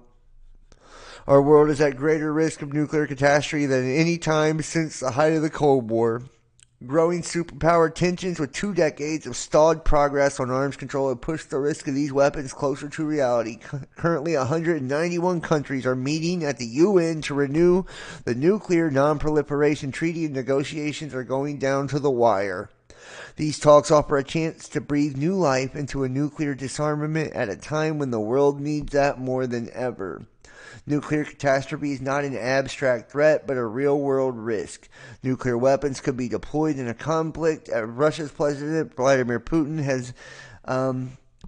[SPEAKER 1] our world is at greater risk of nuclear catastrophe than any time since the height of the Cold War. Growing superpower tensions with 2 decades of stalled progress on arms control have pushed the risk of these weapons closer to reality. Currently, 191 countries are meeting at the UN to renew the Nuclear Non-Proliferation Treaty, and negotiations are going down to the wire. These talks offer a chance to breathe new life into a nuclear disarmament at a time when the world needs that more than ever. Nuclear catastrophe is not an abstract threat, but a real-world risk. Nuclear weapons could be deployed in a conflict, as Russia's President Vladimir Putin has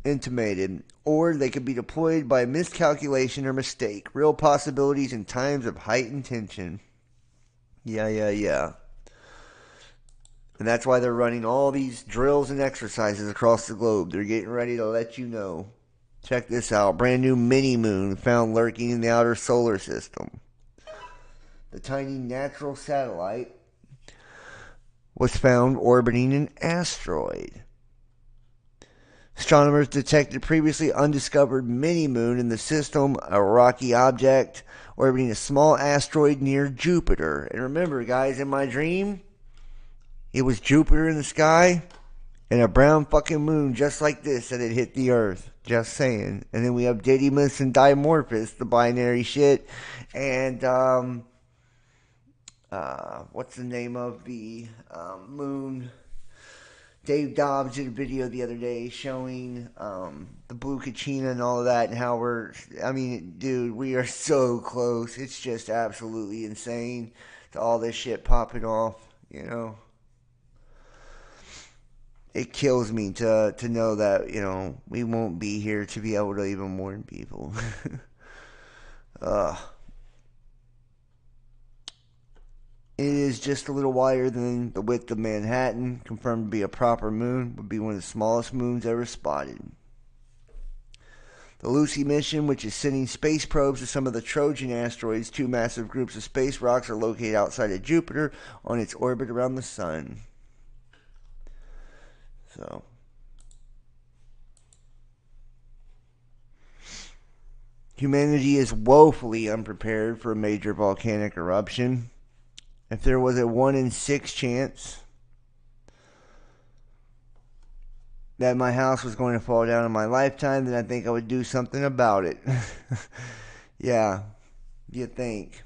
[SPEAKER 1] intimated, or they could be deployed by miscalculation or mistake. Real possibilities in times of heightened tension. Yeah. And that's why they're running all these drills and exercises across the globe. They're getting ready to let you know. Check this out. Brand new mini-moon found lurking in the outer solar system. The tiny natural satellite was found orbiting an asteroid. Astronomers detected previously undiscovered mini-moon in the system, a rocky object orbiting a small asteroid near Jupiter. And remember, guys, in my dream, it was Jupiter in the sky and a brown fucking moon just like this that had hit the Earth. Just saying. And then we have Didymus and Dimorphos, the binary shit. And, what's the name of the moon? Dave Dobbs did a video the other day showing the blue Kachina and all of that, and how dude, we are so close. It's just absolutely insane to all this shit popping off, you know. It kills me to know that, you know, we won't be here to be able to even warn people. It is just a little wider than the width of Manhattan, confirmed to be a proper moon, would be one of the smallest moons ever spotted. The Lucy mission, which is sending space probes to some of the Trojan asteroids, 2 massive groups of space rocks are located outside of Jupiter on its orbit around the sun. So, humanity is woefully unprepared for a major volcanic eruption. If there was a 1 in 6 chance that my house was going to fall down in my lifetime, then I think I would do something about it. Yeah, you think.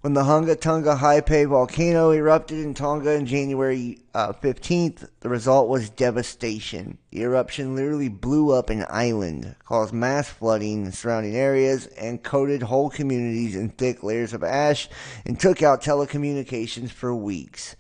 [SPEAKER 1] When the Hunga Tonga Haipai volcano erupted in Tonga on January 15th, the result was devastation. The eruption literally blew up an island, caused mass flooding in surrounding areas, and coated whole communities in thick layers of ash, and took out telecommunications for weeks.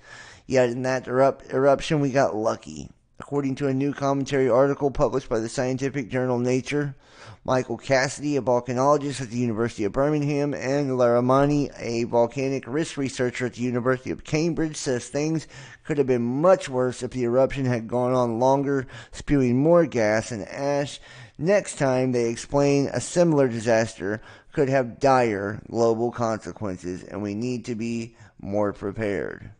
[SPEAKER 1] Yet in that eruption, we got lucky. According to a new commentary article published by the scientific journal Nature, Michael Cassidy, a volcanologist at the University of Birmingham, and Laramani, a volcanic risk researcher at the University of Cambridge, says things could have been much worse if the eruption had gone on longer, spewing more gas and ash. Next time, they explain, a similar disaster could have dire global consequences, and we need to be more prepared.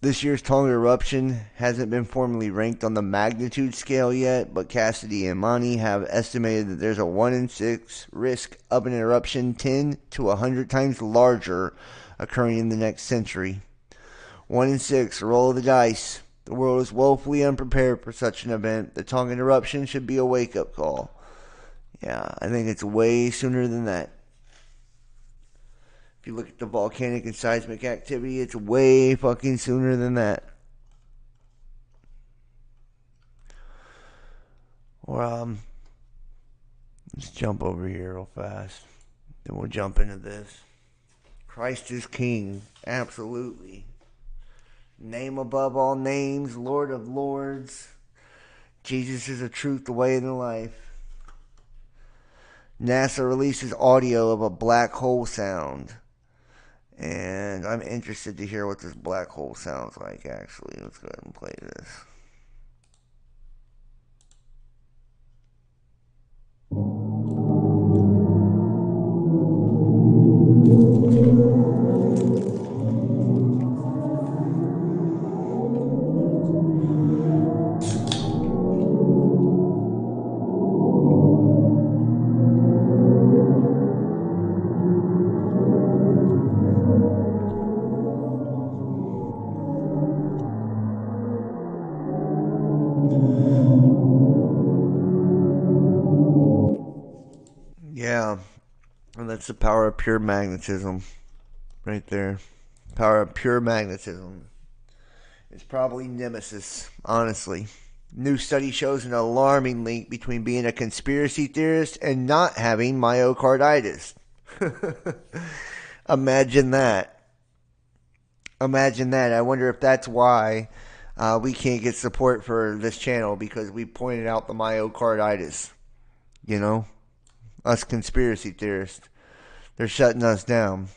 [SPEAKER 1] This year's Tonga eruption hasn't been formally ranked on the magnitude scale yet, but Cassidy and Mani have estimated that there's a 1 in 6 risk of an eruption 10 to 100 times larger occurring in the next century. 1 in 6, a roll of the dice. The world is woefully unprepared for such an event. The Tongan eruption should be a wake-up call. Yeah, I think it's way sooner than that. If you look at the volcanic and seismic activity, it's way fucking sooner than that. Or, let's jump over here real fast. Then we'll jump into this. Christ is King. Absolutely. Name above all names, Lord of lords. Jesus is the truth, the way, and the life. NASA releases audio of a black hole sound. And I'm interested to hear what this black hole sounds like, actually. Let's go ahead and play this. Yeah, and that's the power of pure magnetism right there. Power of pure magnetism. It's probably nemesis, honestly. New study shows an alarming link between being a conspiracy theorist and not having myocarditis. Imagine that. Imagine that. I wonder if that's why we can't get support for this channel, because we pointed out the myocarditis. You know? Us conspiracy theorists. They're shutting us down.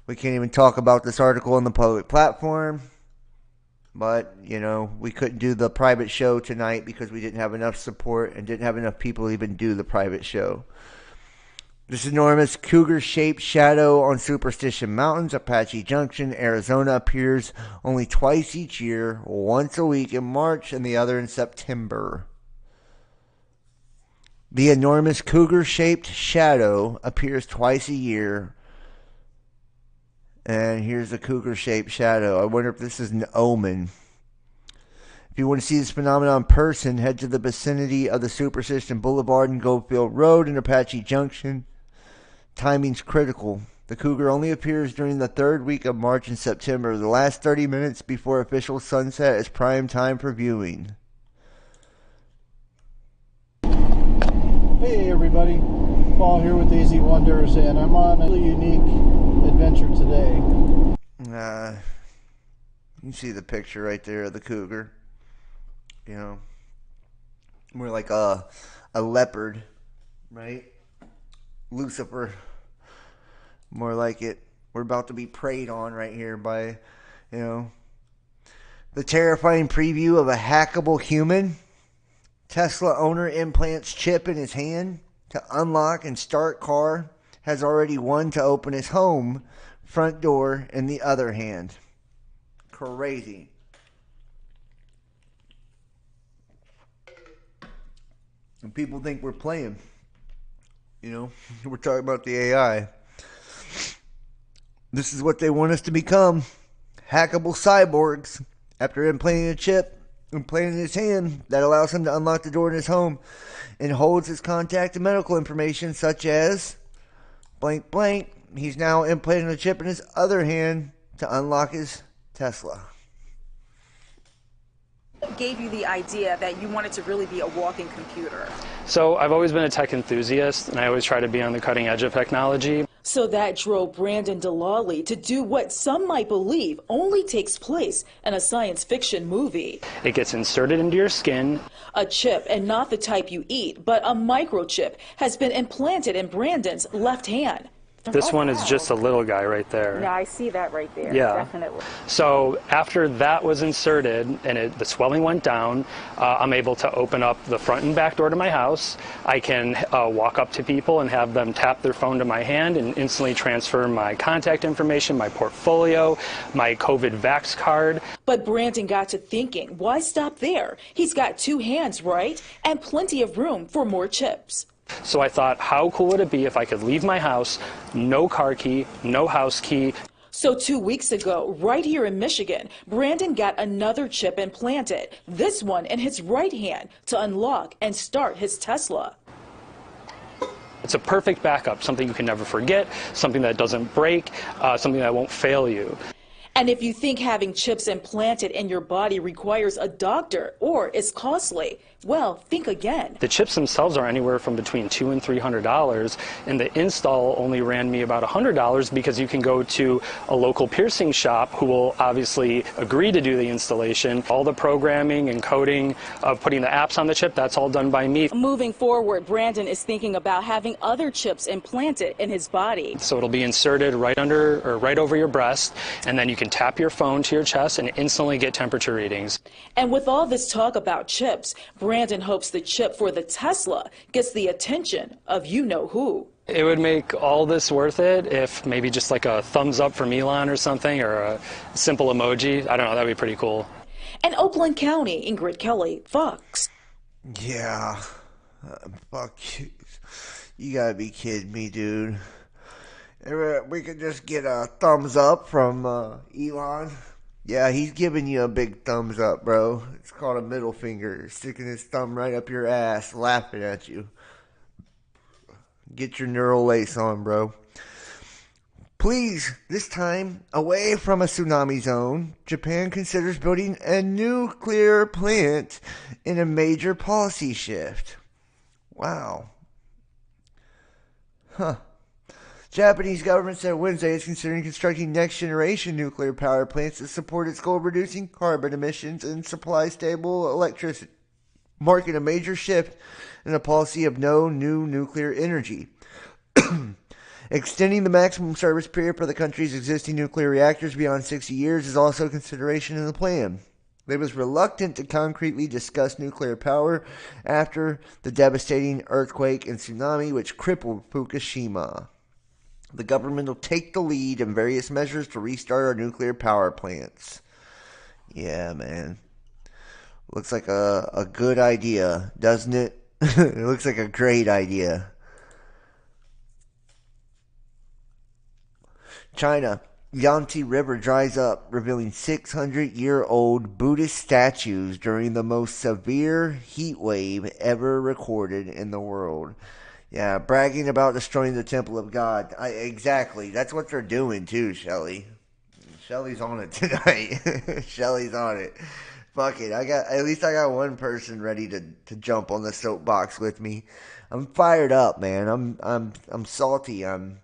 [SPEAKER 1] We can't even talk about this article on the public platform. But, you know, we couldn't do the private show tonight because we didn't have enough support and didn't have enough people to even do the private show. This enormous cougar-shaped shadow on Superstition Mountains, Apache Junction, Arizona, appears only twice each year, once a week in March and the other in September. The enormous cougar-shaped shadow appears twice a year. And here's a cougar-shaped shadow. I wonder if this is an omen. If you want to see this phenomenon in person, head to the vicinity of the Superstition Boulevard and Goldfield Road in Apache Junction. Timing's critical. The cougar only appears during the third week of March and September. The last 30 minutes before official sunset is prime time for viewing.
[SPEAKER 2] Hey everybody, Paul here with AZ Wonders, and I'm on a really unique adventure today.
[SPEAKER 1] You see the picture right there of the cougar. You know, more like a leopard, right? Lucifer, more like it. We're about to be preyed on right here by, you know, the terrifying preview of a hackable human. Tesla owner implants chip in his hand to unlock and start car. Has already one to open his home front door in the other hand. Crazy. And people think we're playing. You know, we're talking about the AI. This is what they want us to become. Hackable cyborgs. After implanting a chip implanted in his hand that allows him to unlock the door in his home and holds his contact and medical information, such as blank blank. He's now implanting a chip in his other hand to unlock his Tesla.
[SPEAKER 3] What gave you the idea that you wanted to really be a walking computer?
[SPEAKER 4] So I've always been a tech enthusiast, and I always try to be on the cutting edge of technology.
[SPEAKER 5] So that drove Brandon Delali to do what some might believe only takes place in a science fiction movie.
[SPEAKER 4] It gets inserted into your skin.
[SPEAKER 5] A chip, and not the type you eat, but a microchip, has been implanted in Brandon's left hand.
[SPEAKER 4] This one is just a little guy right there.
[SPEAKER 3] Yeah, I see that right there.
[SPEAKER 4] Yeah.
[SPEAKER 3] Definitely.
[SPEAKER 4] So after that was inserted and the swelling went down, I'm able to open up the front and back door to my house. I can walk up to people and have them tap their phone to my hand and instantly transfer my contact information, my portfolio, my COVID vax card.
[SPEAKER 5] But Brandon got to thinking, why stop there? He's got two hands, right? And plenty of room for more chips.
[SPEAKER 4] So I thought, how cool would it be if I could leave my house, no car key, no house key.
[SPEAKER 5] So 2 weeks ago, right here in Michigan, Brandon got another chip implanted, this one in his right hand, to unlock and start his Tesla.
[SPEAKER 4] It's a perfect backup, something you can never forget, something that doesn't break, something that won't fail you.
[SPEAKER 5] And if you think having chips implanted in your body requires a doctor or is costly, well, think again.
[SPEAKER 4] The chips themselves are anywhere from between $200 and $300, and the install only ran me about $100 because you can go to a local piercing shop who will obviously agree to do the installation. All the programming and coding of putting the apps on the chip, that's all done by me.
[SPEAKER 5] Moving forward, Brandon is thinking about having other chips implanted in his body.
[SPEAKER 4] So it'll be inserted right under or right over your breast, and then you can tap your phone to your chest and instantly get temperature readings.
[SPEAKER 5] And with all this talk about chips, Brandon hopes the chip for the Tesla gets the attention of you-know-who.
[SPEAKER 4] It would make all this worth it if maybe just like a thumbs up from Elon or something, or a simple emoji. I don't know, that'd be pretty cool.
[SPEAKER 5] In Oakland County, Ingrid Kelly, Fox.
[SPEAKER 1] Yeah. Fuck you. You gotta be kidding me, dude. We could just get a thumbs up from Elon. Yeah, he's giving you a big thumbs up, bro. It's called a middle finger. Sticking his thumb right up your ass, laughing at you. Get your neural lace on, bro. Please, this time, away from a tsunami zone, Japan considers building a nuclear plant in a major policy shift. Wow. Huh. Japanese government said Wednesday it's considering constructing next-generation nuclear power plants to support its goal of reducing carbon emissions and supply stable electricity, marking a major shift in a policy of no new nuclear energy. Extending the maximum service period for the country's existing nuclear reactors beyond 60 years is also a consideration in the plan. It was reluctant to concretely discuss nuclear power after the devastating earthquake and tsunami which crippled Fukushima. The government will take the lead in various measures to restart our nuclear power plants. Yeah, man. Looks like a good idea, doesn't it? It looks like a great idea. China. Yangtze River dries up, revealing 600-year-old Buddhist statues during the most severe heat wave ever recorded in the world. Yeah, bragging about destroying the temple of God. Exactly. That's what they're doing too, Shelly. Shelly's on it tonight. Shelly's on it. Fuck it. At least I got one person ready to jump on the soapbox with me. I'm fired up, man. I'm salty. I'm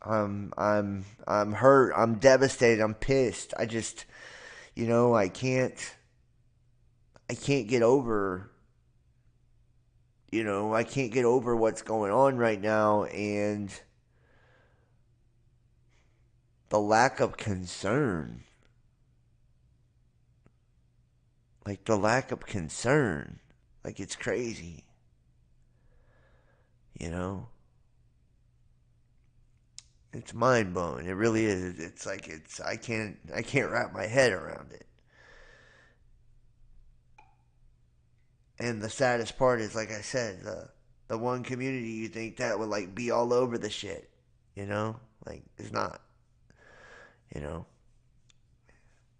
[SPEAKER 1] hurt. I'm devastated. I'm pissed. I just, I can't get over, I can't get over what's going on right now and the lack of concern. Like, the lack of concern. Like, it's crazy. It's mind blowing. It really is. It's like I can't wrap my head around it. And the saddest part is, like I said, the one community you think that would like be all over the shit, like it's not.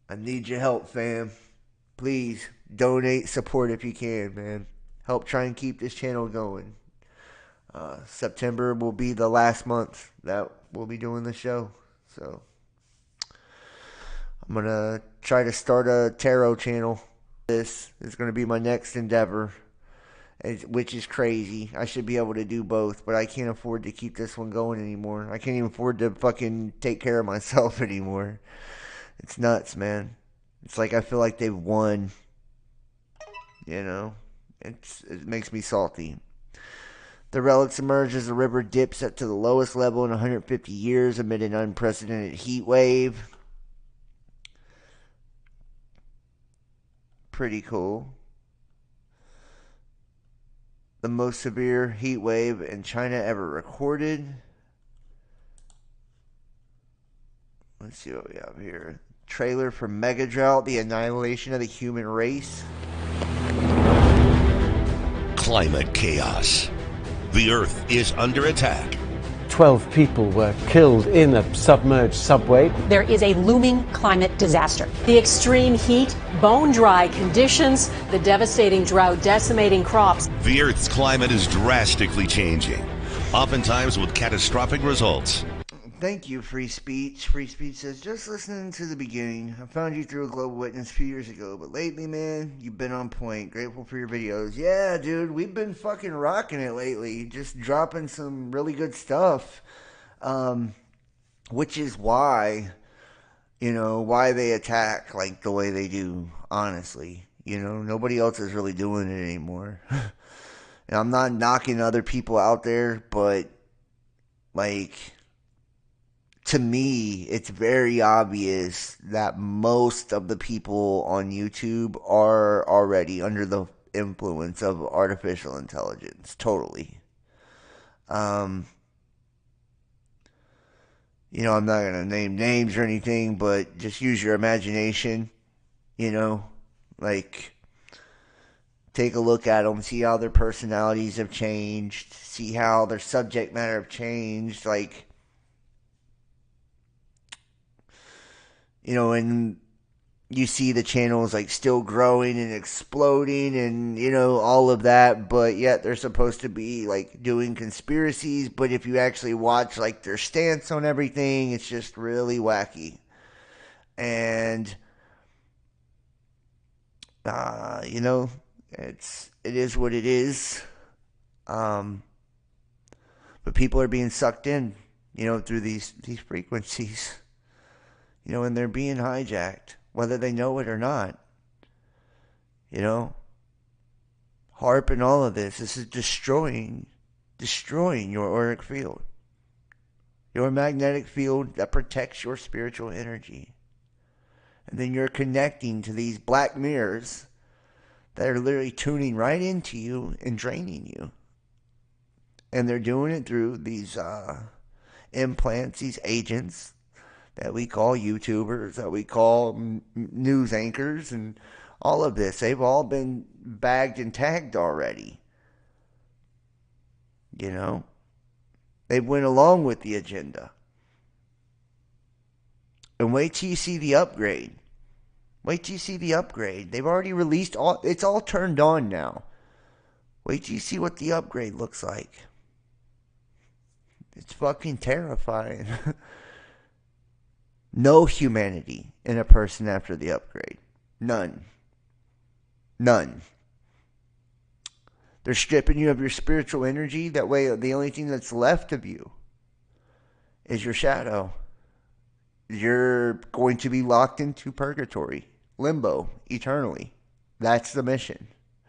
[SPEAKER 1] I need your help, fam. Please donate, support if you can, man. Help try and keep this channel going. September will be the last month that we'll be doing the show. So I'm going to try to start a tarot channel. This is going to be my next endeavor, which is crazy. I should be able to do both, but I can't afford to keep this one going anymore. I can't even afford to fucking take care of myself anymore. It's nuts, man. It's like I feel like they've won. It makes me salty. The relics emerge as the river dips to the lowest level in 150 years amid an unprecedented heat wave. Pretty cool. The most severe heat wave in China ever recorded. Let's see what we have here. Trailer for Mega Drought, the annihilation of the human race.
[SPEAKER 6] Climate chaos. The Earth is under attack.
[SPEAKER 7] 12 people were killed in a submerged subway.
[SPEAKER 8] There is a looming climate disaster. The extreme heat, bone-dry conditions, the devastating drought decimating crops.
[SPEAKER 6] The Earth's climate is drastically changing, oftentimes with catastrophic results.
[SPEAKER 1] Thank you, Free Speech. Free Speech says, just listening to the beginning. I found you through a Global Witness a few years ago, but lately, man, you've been on point. Grateful for your videos. Yeah, dude, we've been fucking rocking it lately. Just dropping some really good stuff. Which is why, why they attack like the way they do, honestly. Nobody else is really doing it anymore. And I'm not knocking other people out there, but, like, to me, it's very obvious that most of the people on YouTube are already under the influence of artificial intelligence. Totally. I'm not going to name names or anything, but just use your imagination, like, take a look at them, see how their personalities have changed, see how their subject matter have changed, and you see the channels like still growing and exploding and, you know, all of that, but yet they're supposed to be like doing conspiracies. But if you actually watch like their stance on everything, it's just really wacky. And, you know, it is what it is. But people are being sucked in, you know, through these frequencies, you know, and they're being hijacked, whether they know it or not. You know, HARP and all of this is destroying your auric field, your magnetic field that protects your spiritual energy. And then you're connecting to these black mirrors that are literally tuning right into you and draining you. And they're doing it through these implants, these agents that we call YouTubers, that we call news anchors, and all of this. They've all been bagged and tagged already. You know? They went along with the agenda. And wait till you see the upgrade. Wait till you see the upgrade. They've already released all, it's all turned on now. Wait till you see what the upgrade looks like. It's fucking terrifying. No humanity in a person after the upgrade. None. None. They're stripping you of your spiritual energy. That way, the only thing that's left of you is your shadow. You're going to be locked into purgatory, limbo, eternally. That's the mission.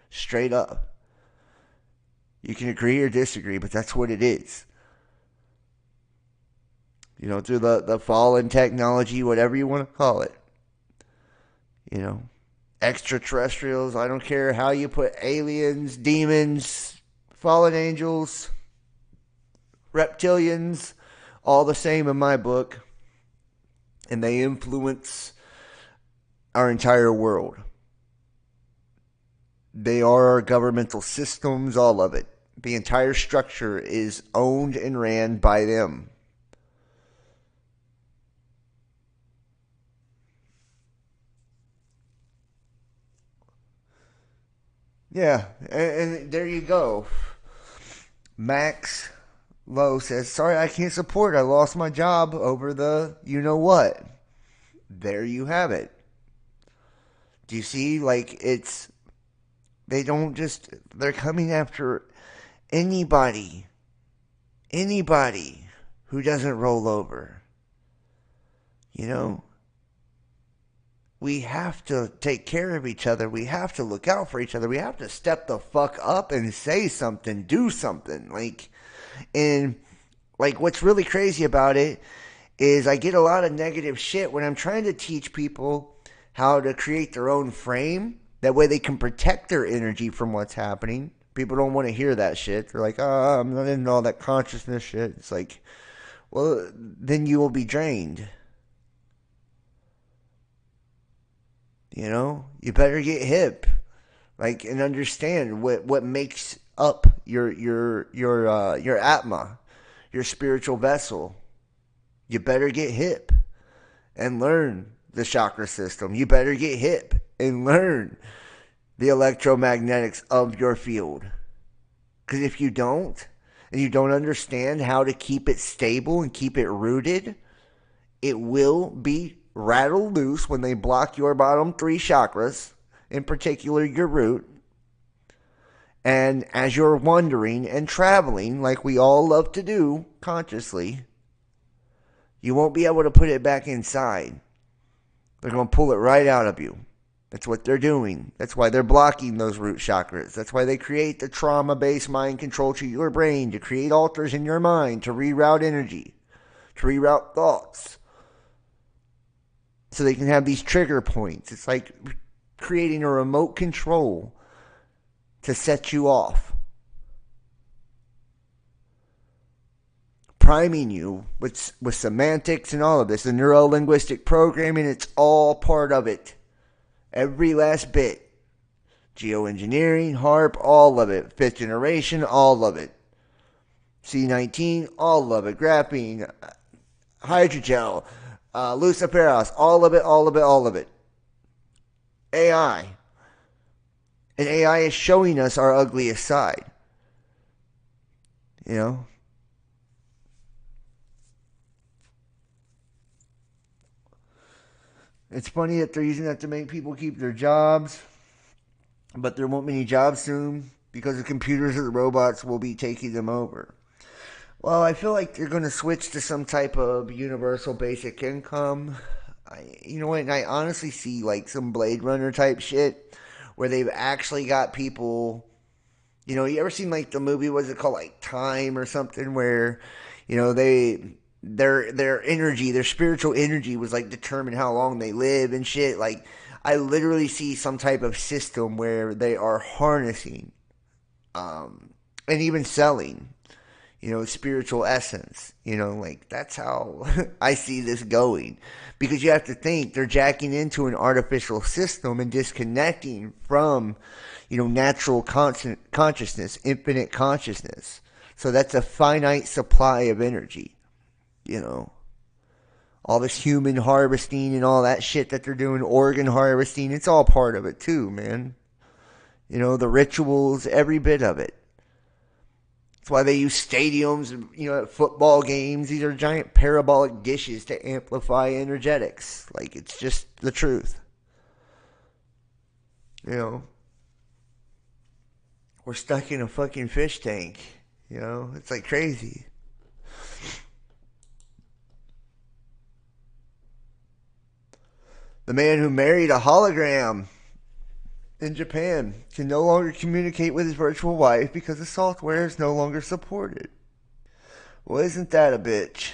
[SPEAKER 1] Straight up. You can agree or disagree, but that's what it is. You know, through the fallen technology, whatever you want to call it. You know, extraterrestrials, I don't care how you put aliens, demons, fallen angels, reptilians, all the same in my book. And they influence our entire world. They are our governmental systems, all of it. The entire structure is owned and ran by them. Yeah, and there you go. Max Lowe says, sorry, I can't support. I lost my job over the you-know-what. There you have it. Do you see? Like, it's... They don't just... They're coming after anybody. Anybody who doesn't roll over. You know? We have to take care of each other. We have to look out for each other. We have to step the fuck up and say something. Do something. Like... And, like, what's really crazy about it is I get a lot of negative shit when I'm trying to teach people how to create their own frame. That way they can protect their energy from what's happening. People don't want to hear that shit. They're like, oh, I'm not into all that consciousness shit. It's like, well, then you will be drained. You know? You better get hip. Like, and understand what makes up your atma, your spiritual vessel. You better get hip and learn the chakra system. You better get hip and learn the electromagnetics of your field. Because if you don't, and you don't understand how to keep it stable and keep it rooted, it will be rattled loose when they block your bottom 3 chakras, in particular your root. And as you're wandering and traveling, like we all love to do consciously, you won't be able to put it back inside. They're going to pull it right out of you. That's what they're doing. That's why they're blocking those root chakras. That's why they create the trauma-based mind control to your brain, to create altars in your mind, to reroute energy, to reroute thoughts. So they can have these trigger points. It's like creating a remote control to set you off. Priming you with semantics and all of this. The neuro-linguistic programming, it's all part of it. Every last bit. Geoengineering, HARP, all of it. 5th generation, all of it. C19, all of it. Graphene, hydrogel, luciferase, all of it, all of it, all of it. AI. And AI is showing us our ugliest side. You know? It's funny that they're using that to make people keep their jobs, but there won't be any jobs soon because the computers or the robots will be taking them over. Well, I feel like they're going to switch to some type of universal basic income. You know what? And I honestly see like some Blade Runner type shit where they've actually got people. You know, you ever seen like the movie? Was it called like Time or something? Where, you know, their energy, their spiritual energy was like determine how long they live and shit. Like, I literally see some type of system where they are harnessing, and even selling, you know, spiritual essence. You know, like that's how I see this going. Because you have to think they're jacking into an artificial system and disconnecting from, you know, natural consciousness, infinite consciousness. So that's a finite supply of energy. You know, all this human harvesting and all that shit that they're doing, organ harvesting, it's all part of it too, man. You know, the rituals, every bit of it. That's why they use stadiums, you know, at football games. These are giant parabolic dishes to amplify energetics. Like, it's just the truth. You know, we're stuck in a fucking fish tank. You know, it's like crazy. The man who married a hologram in Japan can no longer communicate with his virtual wife because the software is no longer supported. Well, isn't that a bitch?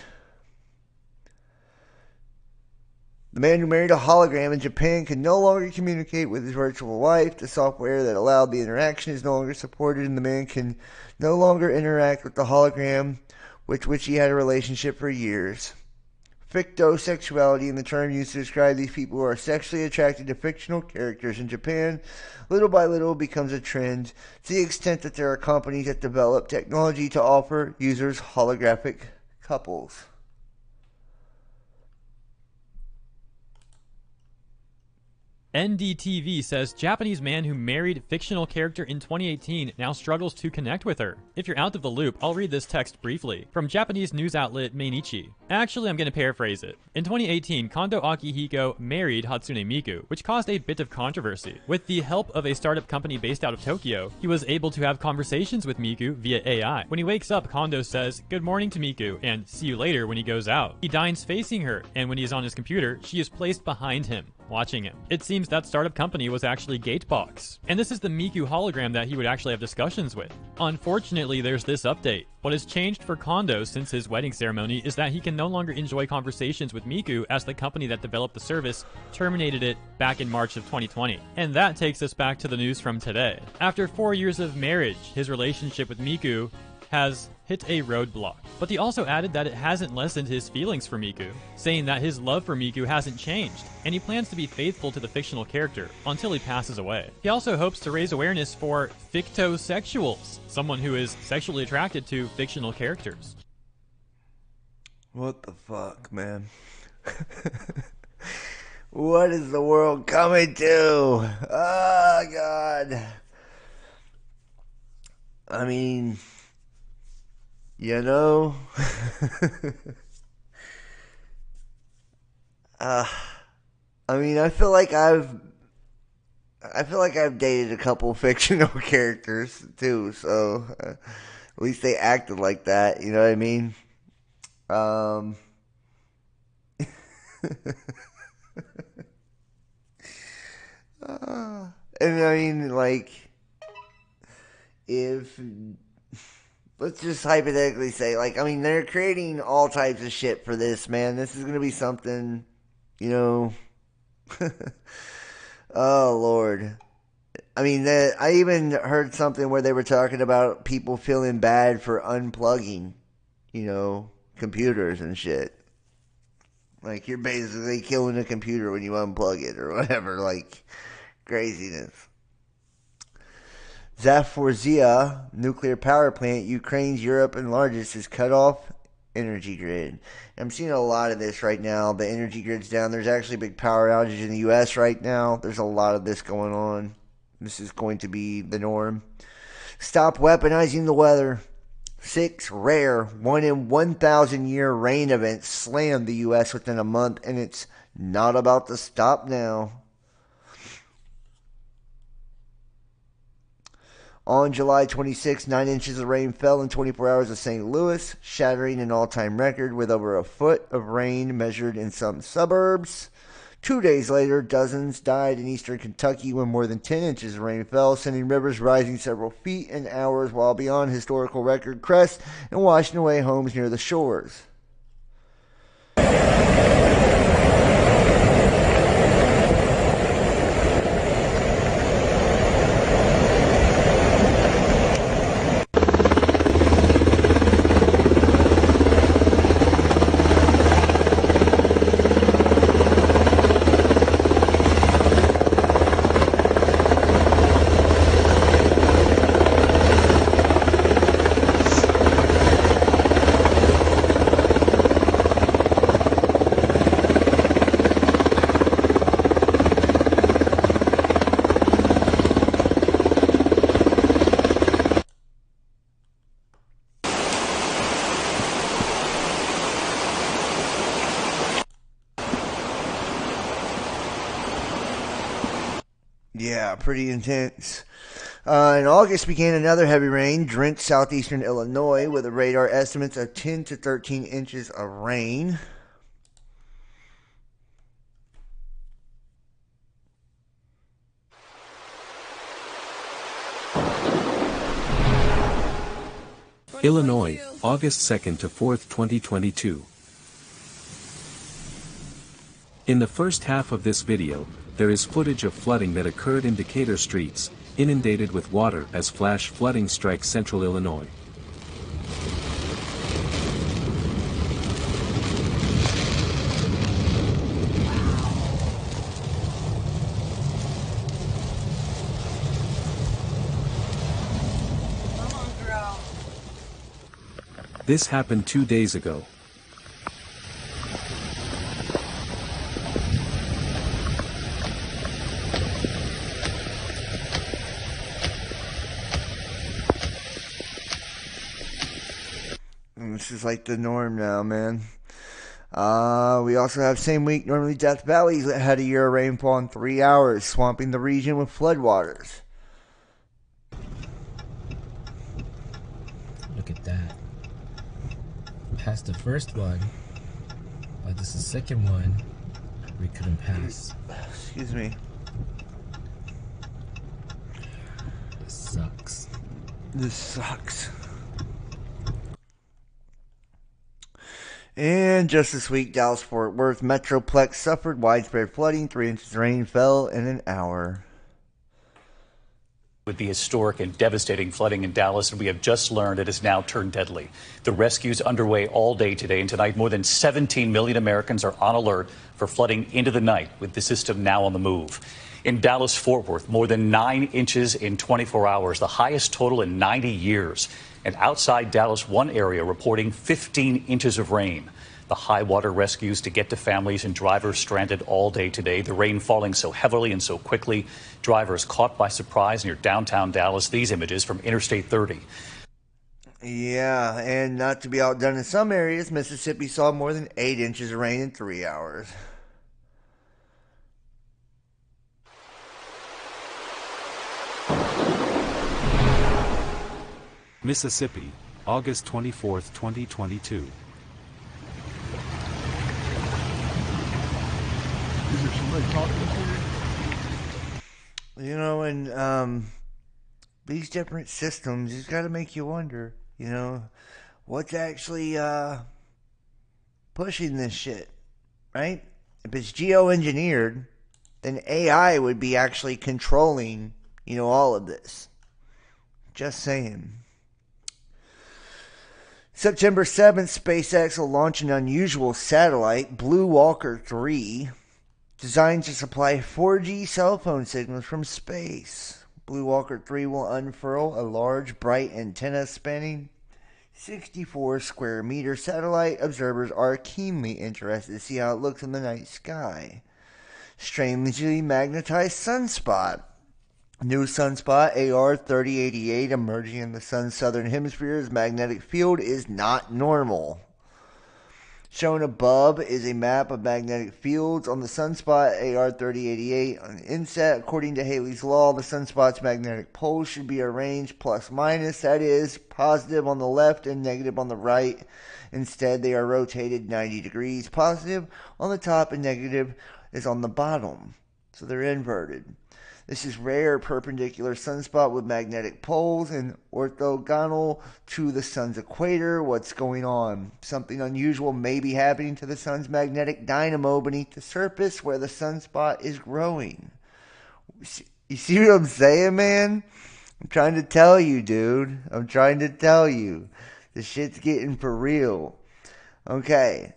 [SPEAKER 1] The man who married a hologram in Japan can no longer communicate with his virtual wife. The software that allowed the interaction is no longer supported, and the man can no longer interact with the hologram with which he had a relationship for years. Fictosexuality, in the term used to describe these people who are sexually attracted to fictional characters in Japan, little by little becomes a trend to the extent that there are companies that develop technology to offer users holographic couples.
[SPEAKER 9] NDTV says Japanese man who married fictional character in 2018 now struggles to connect with her. If you're out of the loop, I'll read this text briefly. From Japanese news outlet Mainichi. Actually, I'm going to paraphrase it. In 2018, Kondo Akihiko married Hatsune Miku, which caused a bit of controversy. With the help of a startup company based out of Tokyo, he was able to have conversations with Miku via AI. When he wakes up, Kondo says, "Good morning" to Miku, and "see you later" when he goes out. He dines facing her, and when he is on his computer, she is placed behind him, watching him. It seems that startup company was actually Gatebox. And this is the Miku hologram that he would actually have discussions with. Unfortunately, there's this update. What has changed for Kondo since his wedding ceremony is that he can no longer enjoy conversations with Miku as the company that developed the service terminated it back in March of 2020. And that takes us back to the news from today. After 4 years of marriage, his relationship with Miku has hit a roadblock. But he also added that it hasn't lessened his feelings for Miku, saying that his love for Miku hasn't changed, and he plans to be faithful to the fictional character until he passes away. He also hopes to raise awareness for fictosexuals, someone who is sexually attracted to fictional characters.
[SPEAKER 1] What the fuck, man? What is the world coming to? Oh, God. I mean, you know, I mean, I feel like I've dated a couple fictional characters too, so at least they acted like that. You know what I mean? And I mean, like, if, let's just hypothetically say, like, I mean, they're creating all types of shit for this, man. This is going to be something, you know. Oh, Lord. I mean, I even heard something where they were talking about people feeling bad for unplugging, you know, computers and shit. Like, you're basically killing a computer when you unplug it or whatever, like, craziness. Zaporizhzhia nuclear power plant, Ukraine's Europe's largest, is cut off energy grid. I'm seeing a lot of this right now. The energy grid's down. There's actually a big power outage in the U.S. right now. There's a lot of this going on. This is going to be the norm. Stop weaponizing the weather. 6 rare 1 in 1,000 year rain events slammed the U.S. within a month, and it's not about to stop now. On July 26, 9 inches of rain fell in 24 hours of St. Louis, shattering an all-time record with over a foot of rain measured in some suburbs. 2 days later, dozens died in eastern Kentucky when more than 10 inches of rain fell, sending rivers rising several feet in hours while beyond historical record crests and washing away homes near the shores. Yeah, pretty intense. In August began another heavy rain drenched southeastern Illinois with a radar estimates of 10 to 13 inches of rain.
[SPEAKER 10] Illinois, August 2nd to 4th, 2022. In the first half of this video, there is footage of flooding that occurred in Decatur streets, inundated with water as flash flooding strikes central Illinois. This happened 2 days ago.
[SPEAKER 1] This is like the norm now, man. We also have same week, normally Death Valley's had a year of rainfall in 3 hours, swamping the region with floodwaters.
[SPEAKER 11] Look at that. Passed the first one, but this is the second one we couldn't pass.
[SPEAKER 1] Excuse me.
[SPEAKER 11] This sucks.
[SPEAKER 1] This sucks. And just this week, Dallas-Fort Worth Metroplex suffered widespread flooding. 3 inches of rain fell in an hour.
[SPEAKER 12] With the historic and devastating flooding in Dallas, and we have just learned it has now turned deadly. The rescue's underway all day today and tonight. More than 17 million Americans are on alert for flooding into the night, with the system now on the move. In Dallas-Fort Worth, more than 9 inches in 24 hours, the highest total in 90 years. And outside Dallas, one area reporting 15 inches of rain. The high water rescues to get to families and drivers stranded all day today. The rain falling so heavily and so quickly. Drivers caught by surprise near downtown Dallas. These images from Interstate 30.
[SPEAKER 1] Yeah, and not to be outdone in some areas, Mississippi saw more than 8 inches of rain in 3 hours.
[SPEAKER 10] Mississippi, August 24th, 2022.
[SPEAKER 2] Is there somebody talking to you?
[SPEAKER 1] You know, and these different systems, it's got to make you wonder, you know, what's actually pushing this shit, right? If it's geoengineered, then AI would be actually controlling, you know, all of this. Just saying. September 7th, SpaceX will launch an unusual satellite, Blue Walker 3, designed to supply 4G cell phone signals from space. Blue Walker 3 will unfurl a large, bright antenna spanning 64 square meter satellite. Observers are keenly interested to see how it looks in the night sky. Strangely magnetized sunspot. New sunspot AR-3088 emerging in the sun's southern hemisphere's magnetic field is not normal. Shown above is a map of magnetic fields on the sunspot AR-3088 on INSAT. According to Halley's law, the sunspot's magnetic poles should be arranged plus minus, that is, positive on the left and negative on the right. Instead, they are rotated 90 degrees. Positive on the top and negative is on the bottom, so they're inverted. This is rare perpendicular sunspot with magnetic poles and orthogonal to the sun's equator. What's going on? Something unusual may be happening to the sun's magnetic dynamo beneath the surface where the sunspot is growing. You see what I'm saying, man? I'm trying to tell you, dude. I'm trying to tell you. This shit's getting for real. Okay.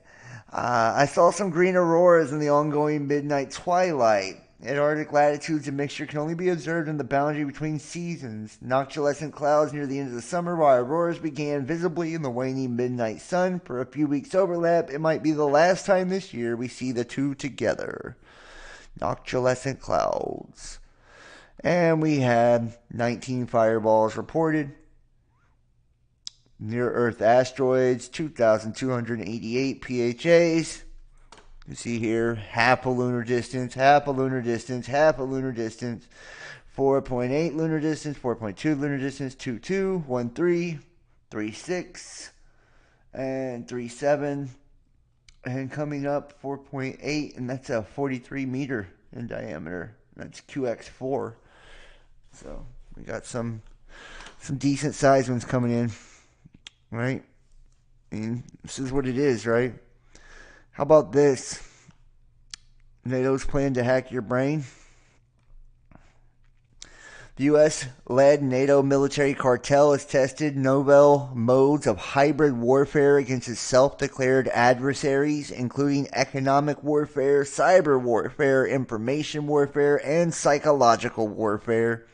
[SPEAKER 1] I saw some green auroras in the ongoing midnight twilight. At Arctic latitudes, a mixture can only be observed in the boundary between seasons. Noctilucent clouds near the end of the summer, while auroras began visibly in the waning midnight sun. For a few weeks overlap, it might be the last time this year we see the two together. Noctilucent clouds. And we had 19 fireballs reported. Near-Earth asteroids, 2,288 PHAs. You see here, half a lunar distance, half a lunar distance, half a lunar distance, 4.8 lunar distance, 4.2 lunar distance, 2.2, 1.3, 3.6, and 3.7, and coming up 4.8, and that's a 43 meter in diameter. That's QX4. So we got some decent sized ones coming in, right? I mean, this is what it is, right? How about this? NATO's plan to hack your brain. The U.S.-led NATO military cartel has tested novel modes of hybrid warfare against its self-declared adversaries, including economic warfare, cyber warfare, information warfare, and psychological warfare.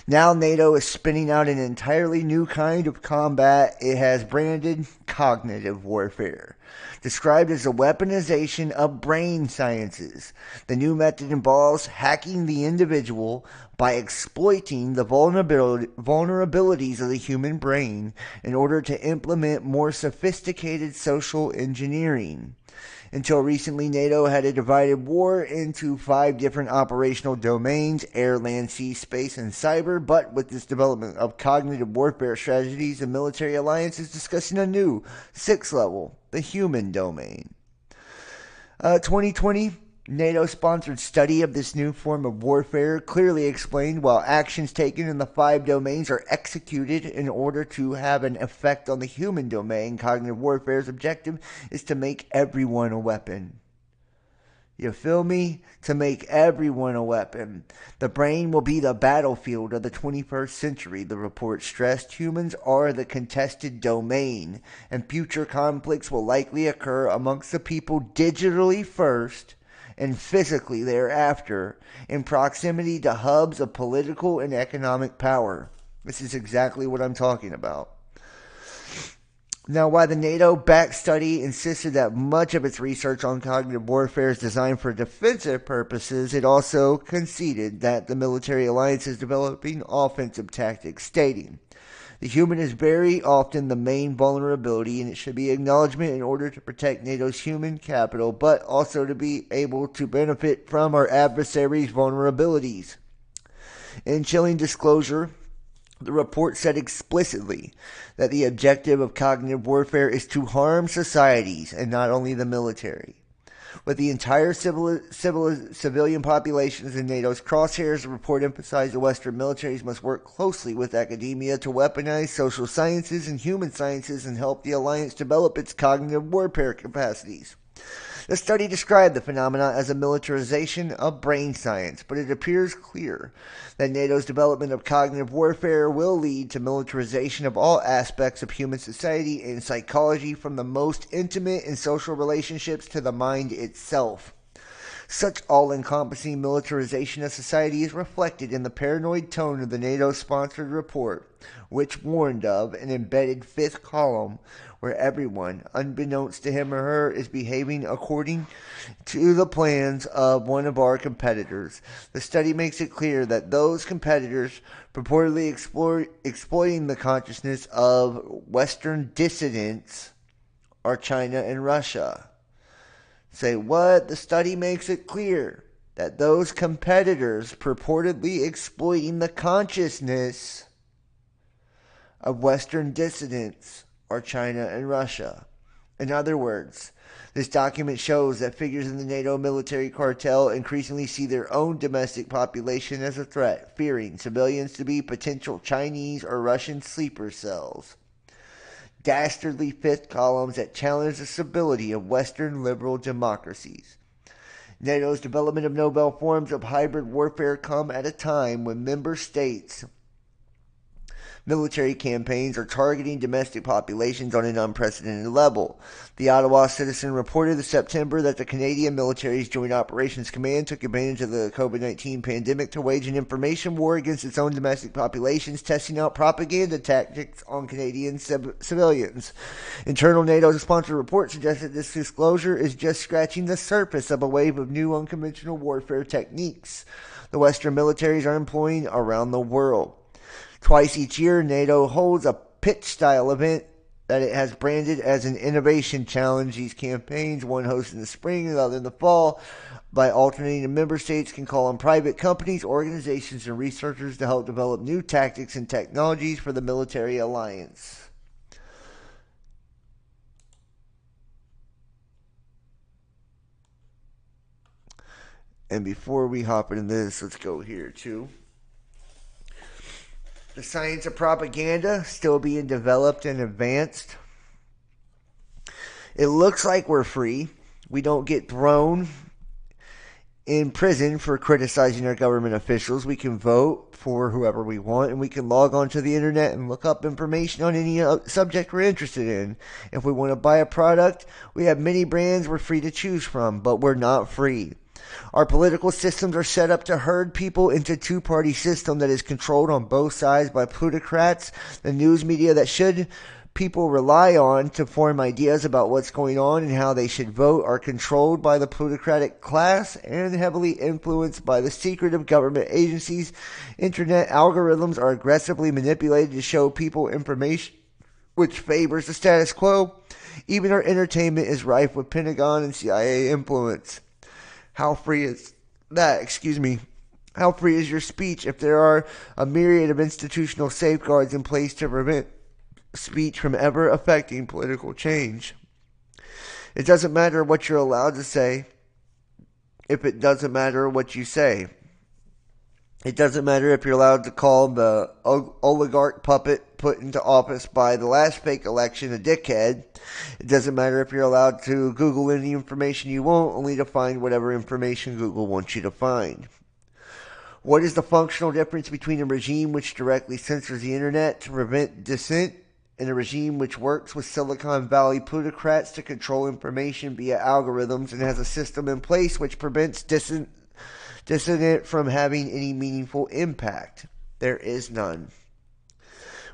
[SPEAKER 1] Now NATO is spinning out an entirely new kind of combat it has branded cognitive warfare. Described as a weaponization of brain sciences, the new method involves hacking the individual by exploiting the vulnerabilities of the human brain in order to implement more sophisticated social engineering. Until recently, NATO had a divided war into 5 different operational domains: air, land, sea, space, and cyber. But with this development of cognitive warfare strategies, the military alliance is discussing a new 6th level, the human domain. 2020 NATO-sponsored study of this new form of warfare clearly explained while actions taken in the 5 domains are executed in order to have an effect on the human domain. Cognitive warfare's objective is to make everyone a weapon. You feel me? To make everyone a weapon. The brain will be the battlefield of the 21st century, the report stressed. Humans are the contested domain, and future conflicts will likely occur amongst the people digitally first and physically thereafter, in proximity to hubs of political and economic power. This is exactly what I'm talking about. Now, while the NATO-backed study insisted that much of its research on cognitive warfare is designed for defensive purposes, it also conceded that the military alliance is developing offensive tactics, stating, "The human is very often the main vulnerability, and it should be acknowledgement in order to protect NATO's human capital, but also to be able to benefit from our adversaries' vulnerabilities." In chilling disclosure, the report said explicitly that the objective of cognitive warfare is to harm societies and not only the military. With the entire civilian populations in NATO's crosshairs, the report emphasized the Western militaries must work closely with academia to weaponize social sciences and human sciences and help the alliance develop its cognitive warfare capacities. The study described the phenomena as a militarization of brain science, but it appears clear that NATO's development of cognitive warfare will lead to militarization of all aspects of human society and psychology, from the most intimate in social relationships to the mind itself. Such all-encompassing militarization of society is reflected in the paranoid tone of the NATO-sponsored report, which warned of an embedded fifth column where everyone, unbeknownst to him or her, is behaving according to the plans of one of our competitors. The study makes it clear that those competitors purportedly exploiting the consciousness of Western dissidents are China and Russia. Say what? The study makes it clear that those competitors purportedly exploiting the consciousness of Western dissidents are China and Russia. In other words, this document shows that figures in the NATO military cartel increasingly see their own domestic population as a threat, fearing civilians to be potential Chinese or Russian sleeper cells. Dastardly fifth columns that challenge the stability of Western liberal democracies. NATO's development of novel forms of hybrid warfare come at a time when member states' military campaigns are targeting domestic populations on an unprecedented level. The Ottawa Citizen reported this September that the Canadian military's Joint Operations Command took advantage of the COVID-19 pandemic to wage an information war against its own domestic populations, testing out propaganda tactics on Canadian civilians. Internal NATO-sponsored reports suggest that this disclosure is just scratching the surface of a wave of new unconventional warfare techniques the Western militaries are employing around the world. Twice each year, NATO holds a pitch-style event that it has branded as an innovation challenge. These campaigns, one hosted in the spring and the other in the fall, by alternating the member states, can call on private companies, organizations, and researchers to help develop new tactics and technologies for the military alliance. And before we hop into this, let's go here too. The science of propaganda still being developed and advanced. It looks like we're free. We don't get thrown in prison for criticizing our government officials. We can vote for whoever we want, and we can log onto the internet and look up information on any subject we're interested in. If we want to buy a product, we have many brands we're free to choose from, but we're not free. Our political systems are set up to herd people into a two-party system that is controlled on both sides by plutocrats. The news media that should people rely on to form ideas about what's going on and how they should vote are controlled by the plutocratic class and heavily influenced by the secretive government agencies. Internet algorithms are aggressively manipulated to show people information which favors the status quo. Even our entertainment is rife with Pentagon and CIA influence. How free is that? How free is your speech if there are a myriad of institutional safeguards in place to prevent speech from ever affecting political change? It doesn't matter what you're allowed to say if it doesn't matter what you say. It doesn't matter if you're allowed to call the oligarch puppet put into office by the last fake election a dickhead. It doesn't matter if you're allowed to Google any information you want, only to find whatever information Google wants you to find. What is the functional difference between a regime which directly censors the internet to prevent dissent and a regime which works with Silicon Valley plutocrats to control information via algorithms and has a system in place which prevents dissident from having any meaningful impact? There is none.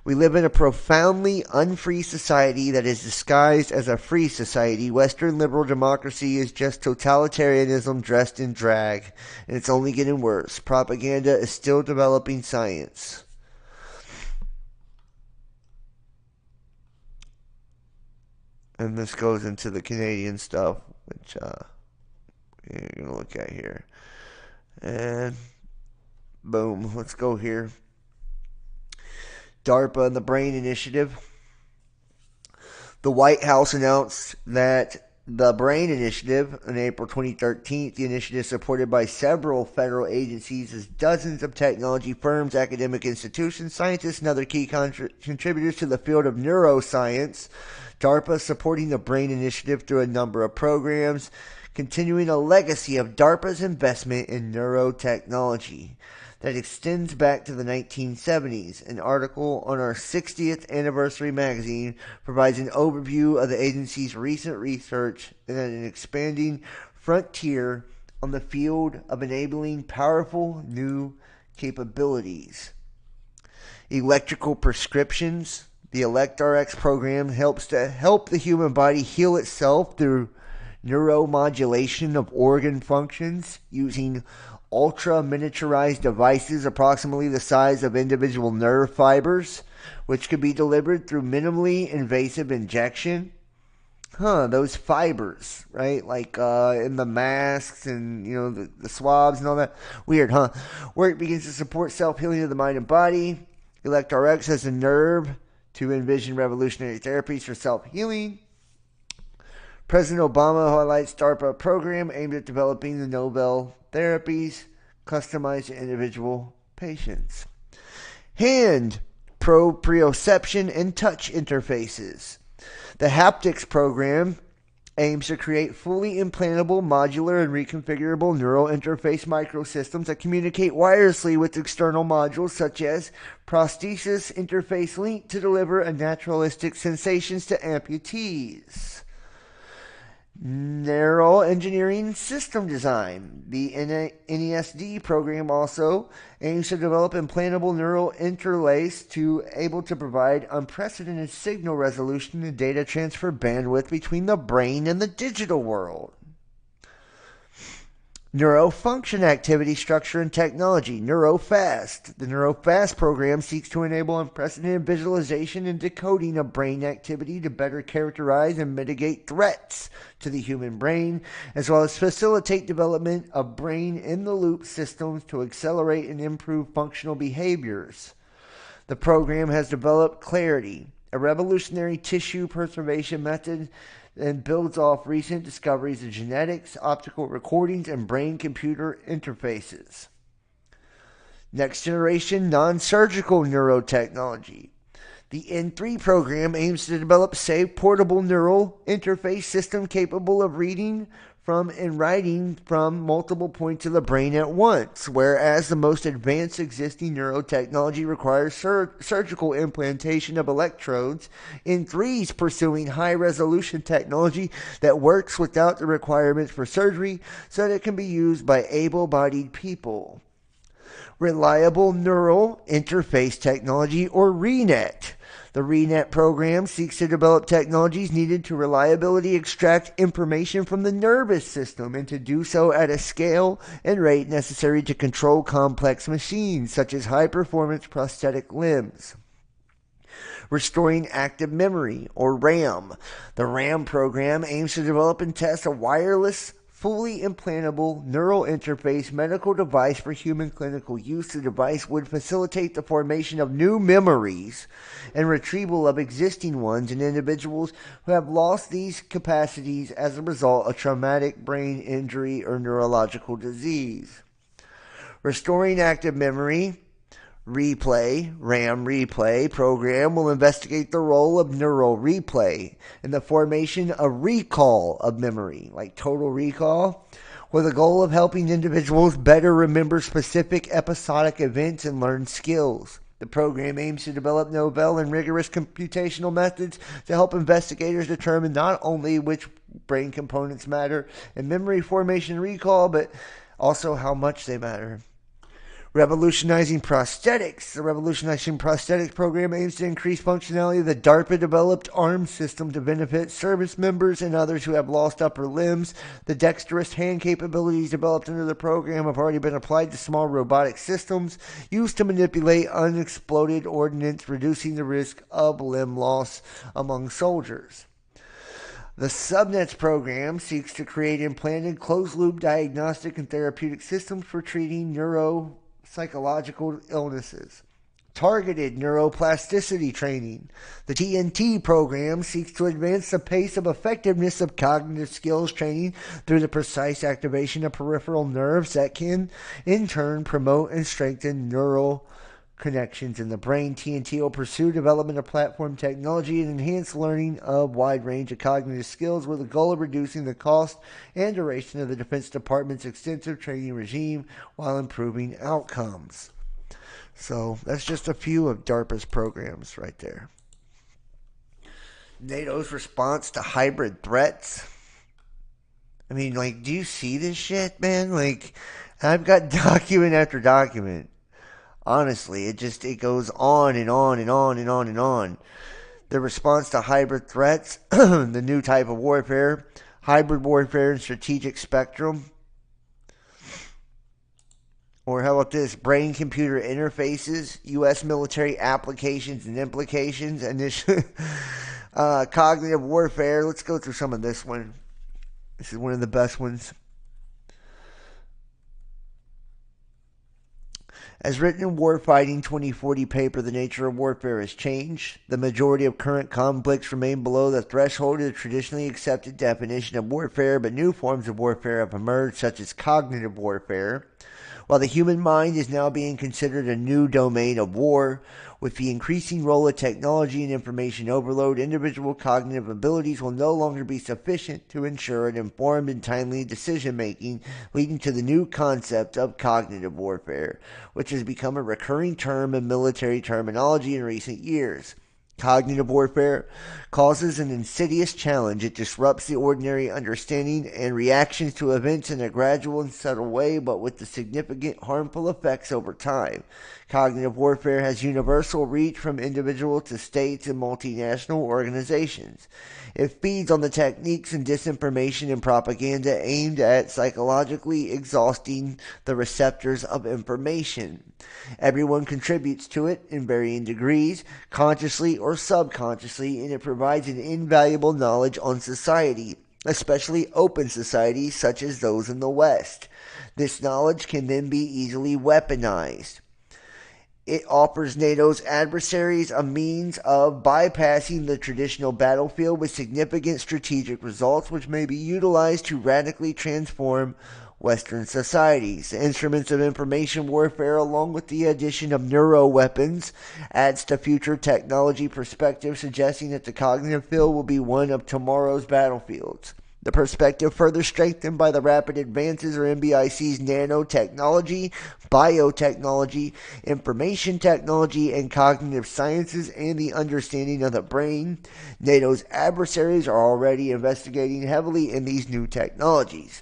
[SPEAKER 1] We live in a profoundly unfree society that is disguised as a free society. Western liberal democracy is just totalitarianism dressed in drag, and it's only getting worse. Propaganda is still developing science. And this goes into the Canadian stuff, which we're going to look at here. And boom, let's go here. DARPA and the BRAIN Initiative. The White House announced that the BRAIN Initiative on April 2013, the initiative supported by several federal agencies as dozens of technology firms, academic institutions, scientists, and other key contributors to the field of neuroscience. DARPA supporting the BRAIN Initiative through a number of programs, continuing a legacy of DARPA's investment in neurotechnology that extends back to the 1970s. An article on our 60th anniversary magazine provides an overview of the agency's recent research and an expanding frontier on the field of enabling powerful new capabilities. Electrical prescriptions. The ElectRx program helps to help the human body heal itself through neuromodulation of organ functions using ultra miniaturized devices approximately the size of individual nerve fibers, which could be delivered through minimally invasive injection. Those fibers, right? Like in the masks and, the swabs and all that. Weird, huh? Work begins to support self-healing of the mind and body. ElectRx has a nerve to envision revolutionary therapies for self-healing. President Obama highlights DARPA program aimed at developing the novel therapies customized to individual patients. Hand proprioception and touch interfaces. The haptics program aims to create fully implantable, modular, and reconfigurable neural interface microsystems that communicate wirelessly with external modules such as prosthesis interface link to deliver a naturalistic sensations to amputees. Neural engineering system design. The NESD program also aims to develop implantable neural interlace to able to provide unprecedented signal resolution and data transfer bandwidth between the brain and the digital world. Neurofunction activity, structure, and technology. NeuroFast. The NeuroFast program seeks to enable unprecedented visualization and decoding of brain activity to better characterize and mitigate threats to the human brain, as well as facilitate development of brain-in-the-loop systems to accelerate and improve functional behaviors. The program has developed Clarity, a revolutionary tissue preservation method and builds off recent discoveries in genetics, optical recordings, and brain-computer interfaces. Next generation non-surgical neurotechnology. The N3 program aims to develop safe, portable neural interface system capable of reading from and writing from multiple points of the brain at once, whereas the most advanced existing neurotechnology requires surgical implantation of electrodes. N3 is pursuing high-resolution technology that works without the requirements for surgery so that it can be used by able-bodied people. Reliable Neural Interface Technology, or RENET. The RENET program seeks to develop technologies needed to reliably extract information from the nervous system and to do so at a scale and rate necessary to control complex machines, such as high-performance prosthetic limbs. Restoring Active Memory, or RAM. The RAM program aims to develop and test a wireless, fully implantable neural interface medical device for human clinical use. The device would facilitate the formation of new memories and retrieval of existing ones in individuals who have lost these capacities as a result of traumatic brain injury or neurological disease. Restoring Active Memory RAM replay program will investigate the role of neural replay in the formation of recall of memory, like total recall, with the goal of helping individuals better remember specific episodic events and learn skills. The program aims to develop novel and rigorous computational methods to help investigators determine not only which brain components matter in memory formation and recall, but also how much they matter. Revolutionizing Prosthetics. The Revolutionizing Prosthetics program aims to increase functionality of the DARPA-developed arm system to benefit service members and others who have lost upper limbs. The dexterous hand capabilities developed under the program have already been applied to small robotic systems used to manipulate unexploded ordnance, reducing the risk of limb loss among soldiers. The Subnets program seeks to create implanted closed-loop diagnostic and therapeutic systems for treating neuropsychological illnesses. Targeted neuroplasticity training. The TNT program seeks to advance the pace of effectiveness of cognitive skills training through the precise activation of peripheral nerves that can, in turn, promote and strengthen neural connections in the brain. TNT will pursue development of platform technology and enhance learning of wide range of cognitive skills with the goal of reducing the cost and duration of the Defense Department's extensive training regime while improving outcomes. So that's just a few of DARPA's programs right there. NATO's response to hybrid threats. I mean, like, do you see this shit, man? Like, I've got document after document. Honestly, it goes on and on and on and on and on. The response to hybrid threats, the new type of warfare, hybrid warfare and strategic spectrum. Or how about this? Brain-computer interfaces, U.S. military applications and implications, and this cognitive warfare. Let's go through some of this one. This is one of the best ones. As written in Warfighting 2040 paper, the nature of warfare has changed. The majority of current conflicts remain below the threshold of the traditionally accepted definition of warfare, but new forms of warfare have emerged, such as cognitive warfare. While the human mind is now being considered a new domain of war, with the increasing role of technology and information overload, individual cognitive abilities will no longer be sufficient to ensure an informed and timely decision-making, leading to the new concept of cognitive warfare, which has become a recurring term in military terminology in recent years. Cognitive warfare causes an insidious challenge. It disrupts the ordinary understanding and reactions to events in a gradual and subtle way, but with the significant harmful effects over time. Cognitive warfare has universal reach from individuals to states and multinational organizations. It feeds on the techniques and disinformation and propaganda aimed at psychologically exhausting the receptors of information. Everyone contributes to it in varying degrees, consciously or subconsciously, and it provides an invaluable knowledge on society, especially open societies such as those in the West. This knowledge can then be easily weaponized. It offers NATO's adversaries a means of bypassing the traditional battlefield with significant strategic results, which may be utilized to radically transform Western societies. The instruments of information warfare, along with the addition of neuroweapons, adds to future technology perspective, suggesting that the cognitive field will be one of tomorrow's battlefields. The perspective further strengthened by the rapid advances of NBIC's nanotechnology, biotechnology, information technology, and cognitive sciences, and the understanding of the brain. NATO's adversaries are already investigating heavily in these new technologies.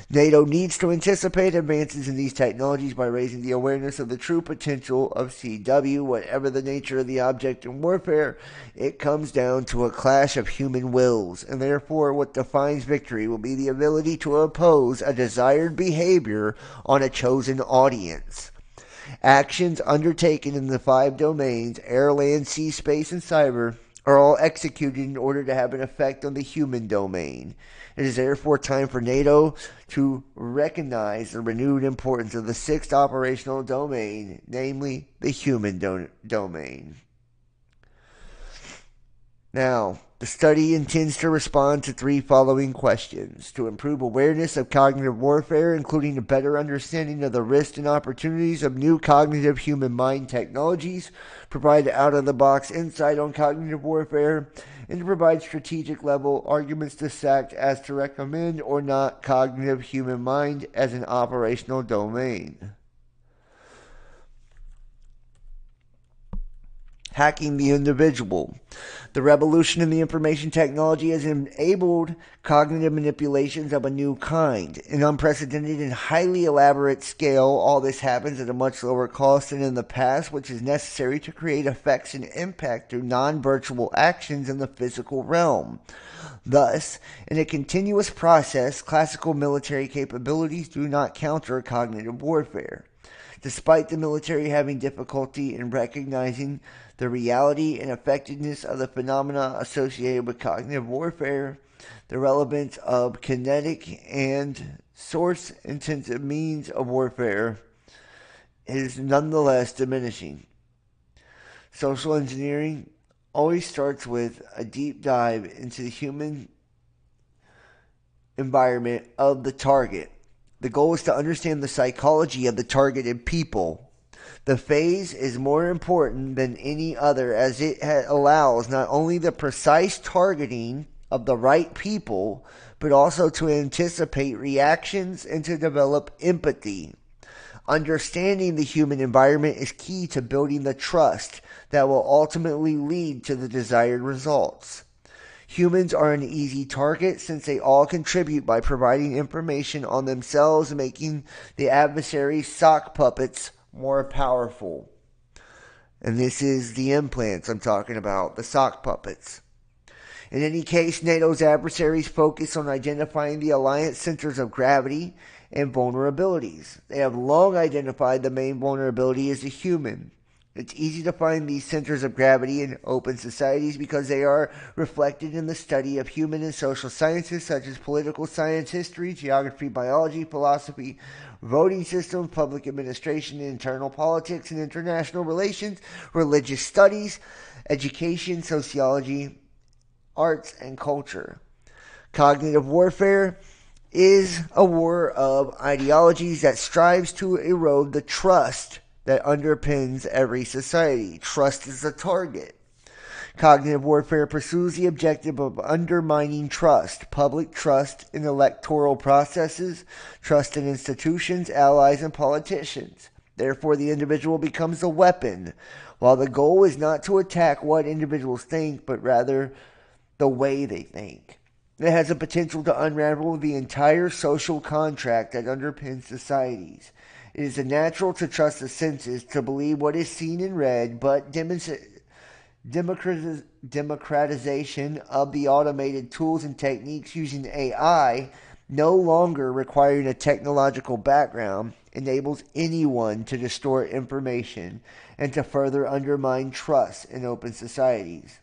[SPEAKER 1] NATO needs to anticipate advances in these technologies by raising the awareness of the true potential of CW. Whatever the nature of the object in warfare, it comes down to a clash of human wills, and therefore what defines victory will be the ability to oppose a desired behavior on a chosen audience. Actions undertaken in the 5 domains, air, land, sea, space, and cyber, are all executed in order to have an effect on the human domain. It is therefore time for NATO to recognize the renewed importance of the 6th operational domain, namely the human domain. Now, the study intends to respond to 3 following questions: to improve awareness of cognitive warfare, including a better understanding of the risks and opportunities of new cognitive human mind technologies, provide out-of-the-box insight on cognitive warfare, and to provide strategic-level arguments to SAC as to recommend or not cognitive human mind as an operational domain. Hacking the individual. The revolution in the information technology has enabled cognitive manipulations of a new kind. An unprecedented and highly elaborate scale, all this happens at a much lower cost than in the past, which is necessary to create effects and impact through non-virtual actions in the physical realm. Thus, in a continuous process, classical military capabilities do not counter cognitive warfare. Despite the military having difficulty in recognizing the reality and effectiveness of the phenomena associated with cognitive warfare, the relevance of kinetic and source-intensive means of warfare is nonetheless diminishing. Social engineering always starts with a deep dive into the human environment of the target. The goal is to understand the psychology of the targeted people. The phase is more important than any other, as it allows not only the precise targeting of the right people, but also to anticipate reactions and to develop empathy. Understanding the human environment is key to building the trust that will ultimately lead to the desired results. Humans are an easy target since they all contribute by providing information on themselves and making the adversary's sock puppets more powerful. And this is the implants I'm talking about, the sock puppets. In any case, NATO's adversaries focus on identifying the alliance centers of gravity and vulnerabilities. They have long identified the main vulnerability as the human. It's easy to find these centers of gravity in open societies because they are reflected in the study of human and social sciences such as political science, history, geography, biology, philosophy, voting systems, public administration, internal politics and international relations, religious studies, education, sociology, arts, and culture. Cognitive warfare is a war of ideologies that strives to erode the trust that underpins every society. Trust is the target. Cognitive warfare pursues the objective of undermining trust, public trust in electoral processes, trust in institutions, allies, and politicians. Therefore, the individual becomes a weapon, while the goal is not to attack what individuals think, but rather the way they think. It has the potential to unravel the entire social contract that underpins societies. It is natural to trust the senses, to believe what is seen and read, but democratization of the automated tools and techniques using AI, no longer requiring a technological background, enables anyone to distort information and to further undermine trust in open societies.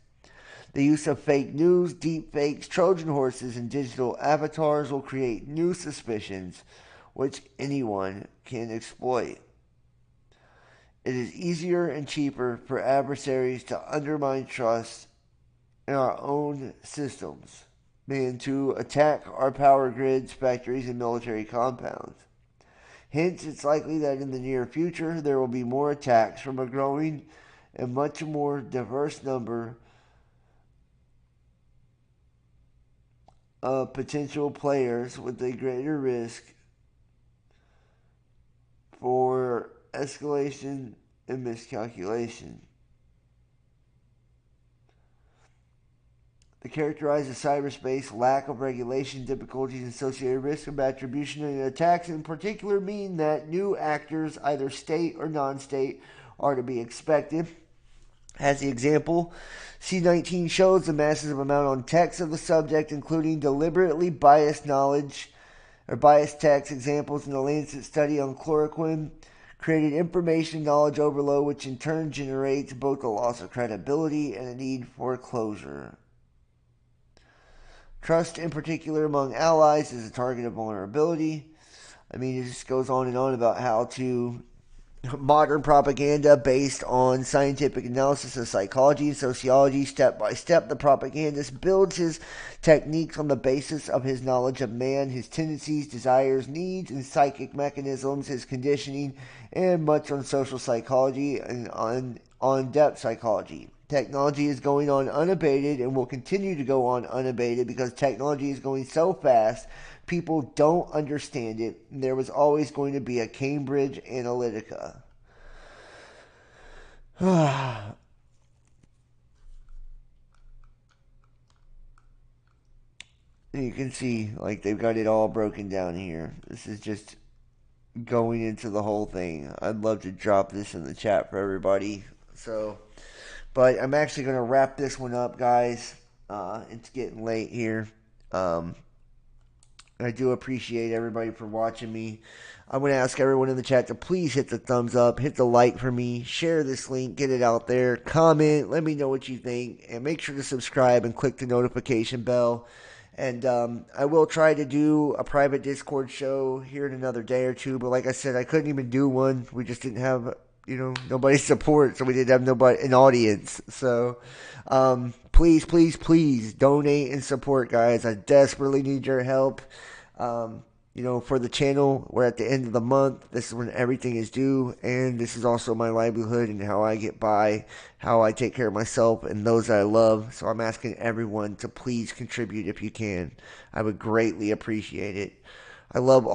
[SPEAKER 1] The use of fake news, deep fakes, Trojan horses, and digital avatars will create new suspicions which anyone can exploit. It is easier and cheaper for adversaries to undermine trust in our own systems than to attack our power grids, factories, and military compounds. Hence, it's likely that in the near future there will be more attacks from a growing and much more diverse number of potential players with a greater risk for escalation and miscalculation. They characterize the cyberspace lack of regulation, difficulties, and associated risk of attribution and attacks in particular mean that new actors, either state or non-state, are to be expected. As the example, C19 shows the massive amount on text of the subject, including deliberately biased knowledge or biased text. Examples in the Lancet study on chloroquine created information knowledge overload, which in turn generates both a loss of credibility and a need for closure. Trust, in particular among allies, is a target of vulnerability. I mean, it just goes on and on about how to modern propaganda based on scientific analysis of psychology and sociology. Step by step, the propagandist builds his techniques on the basis of his knowledge of man, his tendencies, desires, needs, and psychic mechanisms, his conditioning, and much on social psychology and on depth psychology. Technology is going on unabated and will continue to go on unabated because technology is going so fast, people don't understand it. And there was always going to be a Cambridge Analytica. You can see, like, they've got it all broken down here. This is just going into the whole thing. I'd love to drop this in the chat for everybody. But I'm actually going to wrap this one up, guys. It's getting late here. I do appreciate everybody for watching me. I'm going to ask everyone in the chat to please hit the thumbs up, hit the like for me, share this link, get it out there, comment, let me know what you think, and make sure to subscribe and click the notification bell. And I will try to do a private Discord show here in another day or two, but like I said, I couldn't even do one. We just didn't have, nobody's support, so we didn't have an audience. So please, please, please donate and support, guys. I desperately need your help. For the channel, we're at the end of the month. This is when everything is due, and this is also my livelihood and how I get by, how I take care of myself and those that I love. So I'm asking everyone to please contribute if you can. I would greatly appreciate it. I love all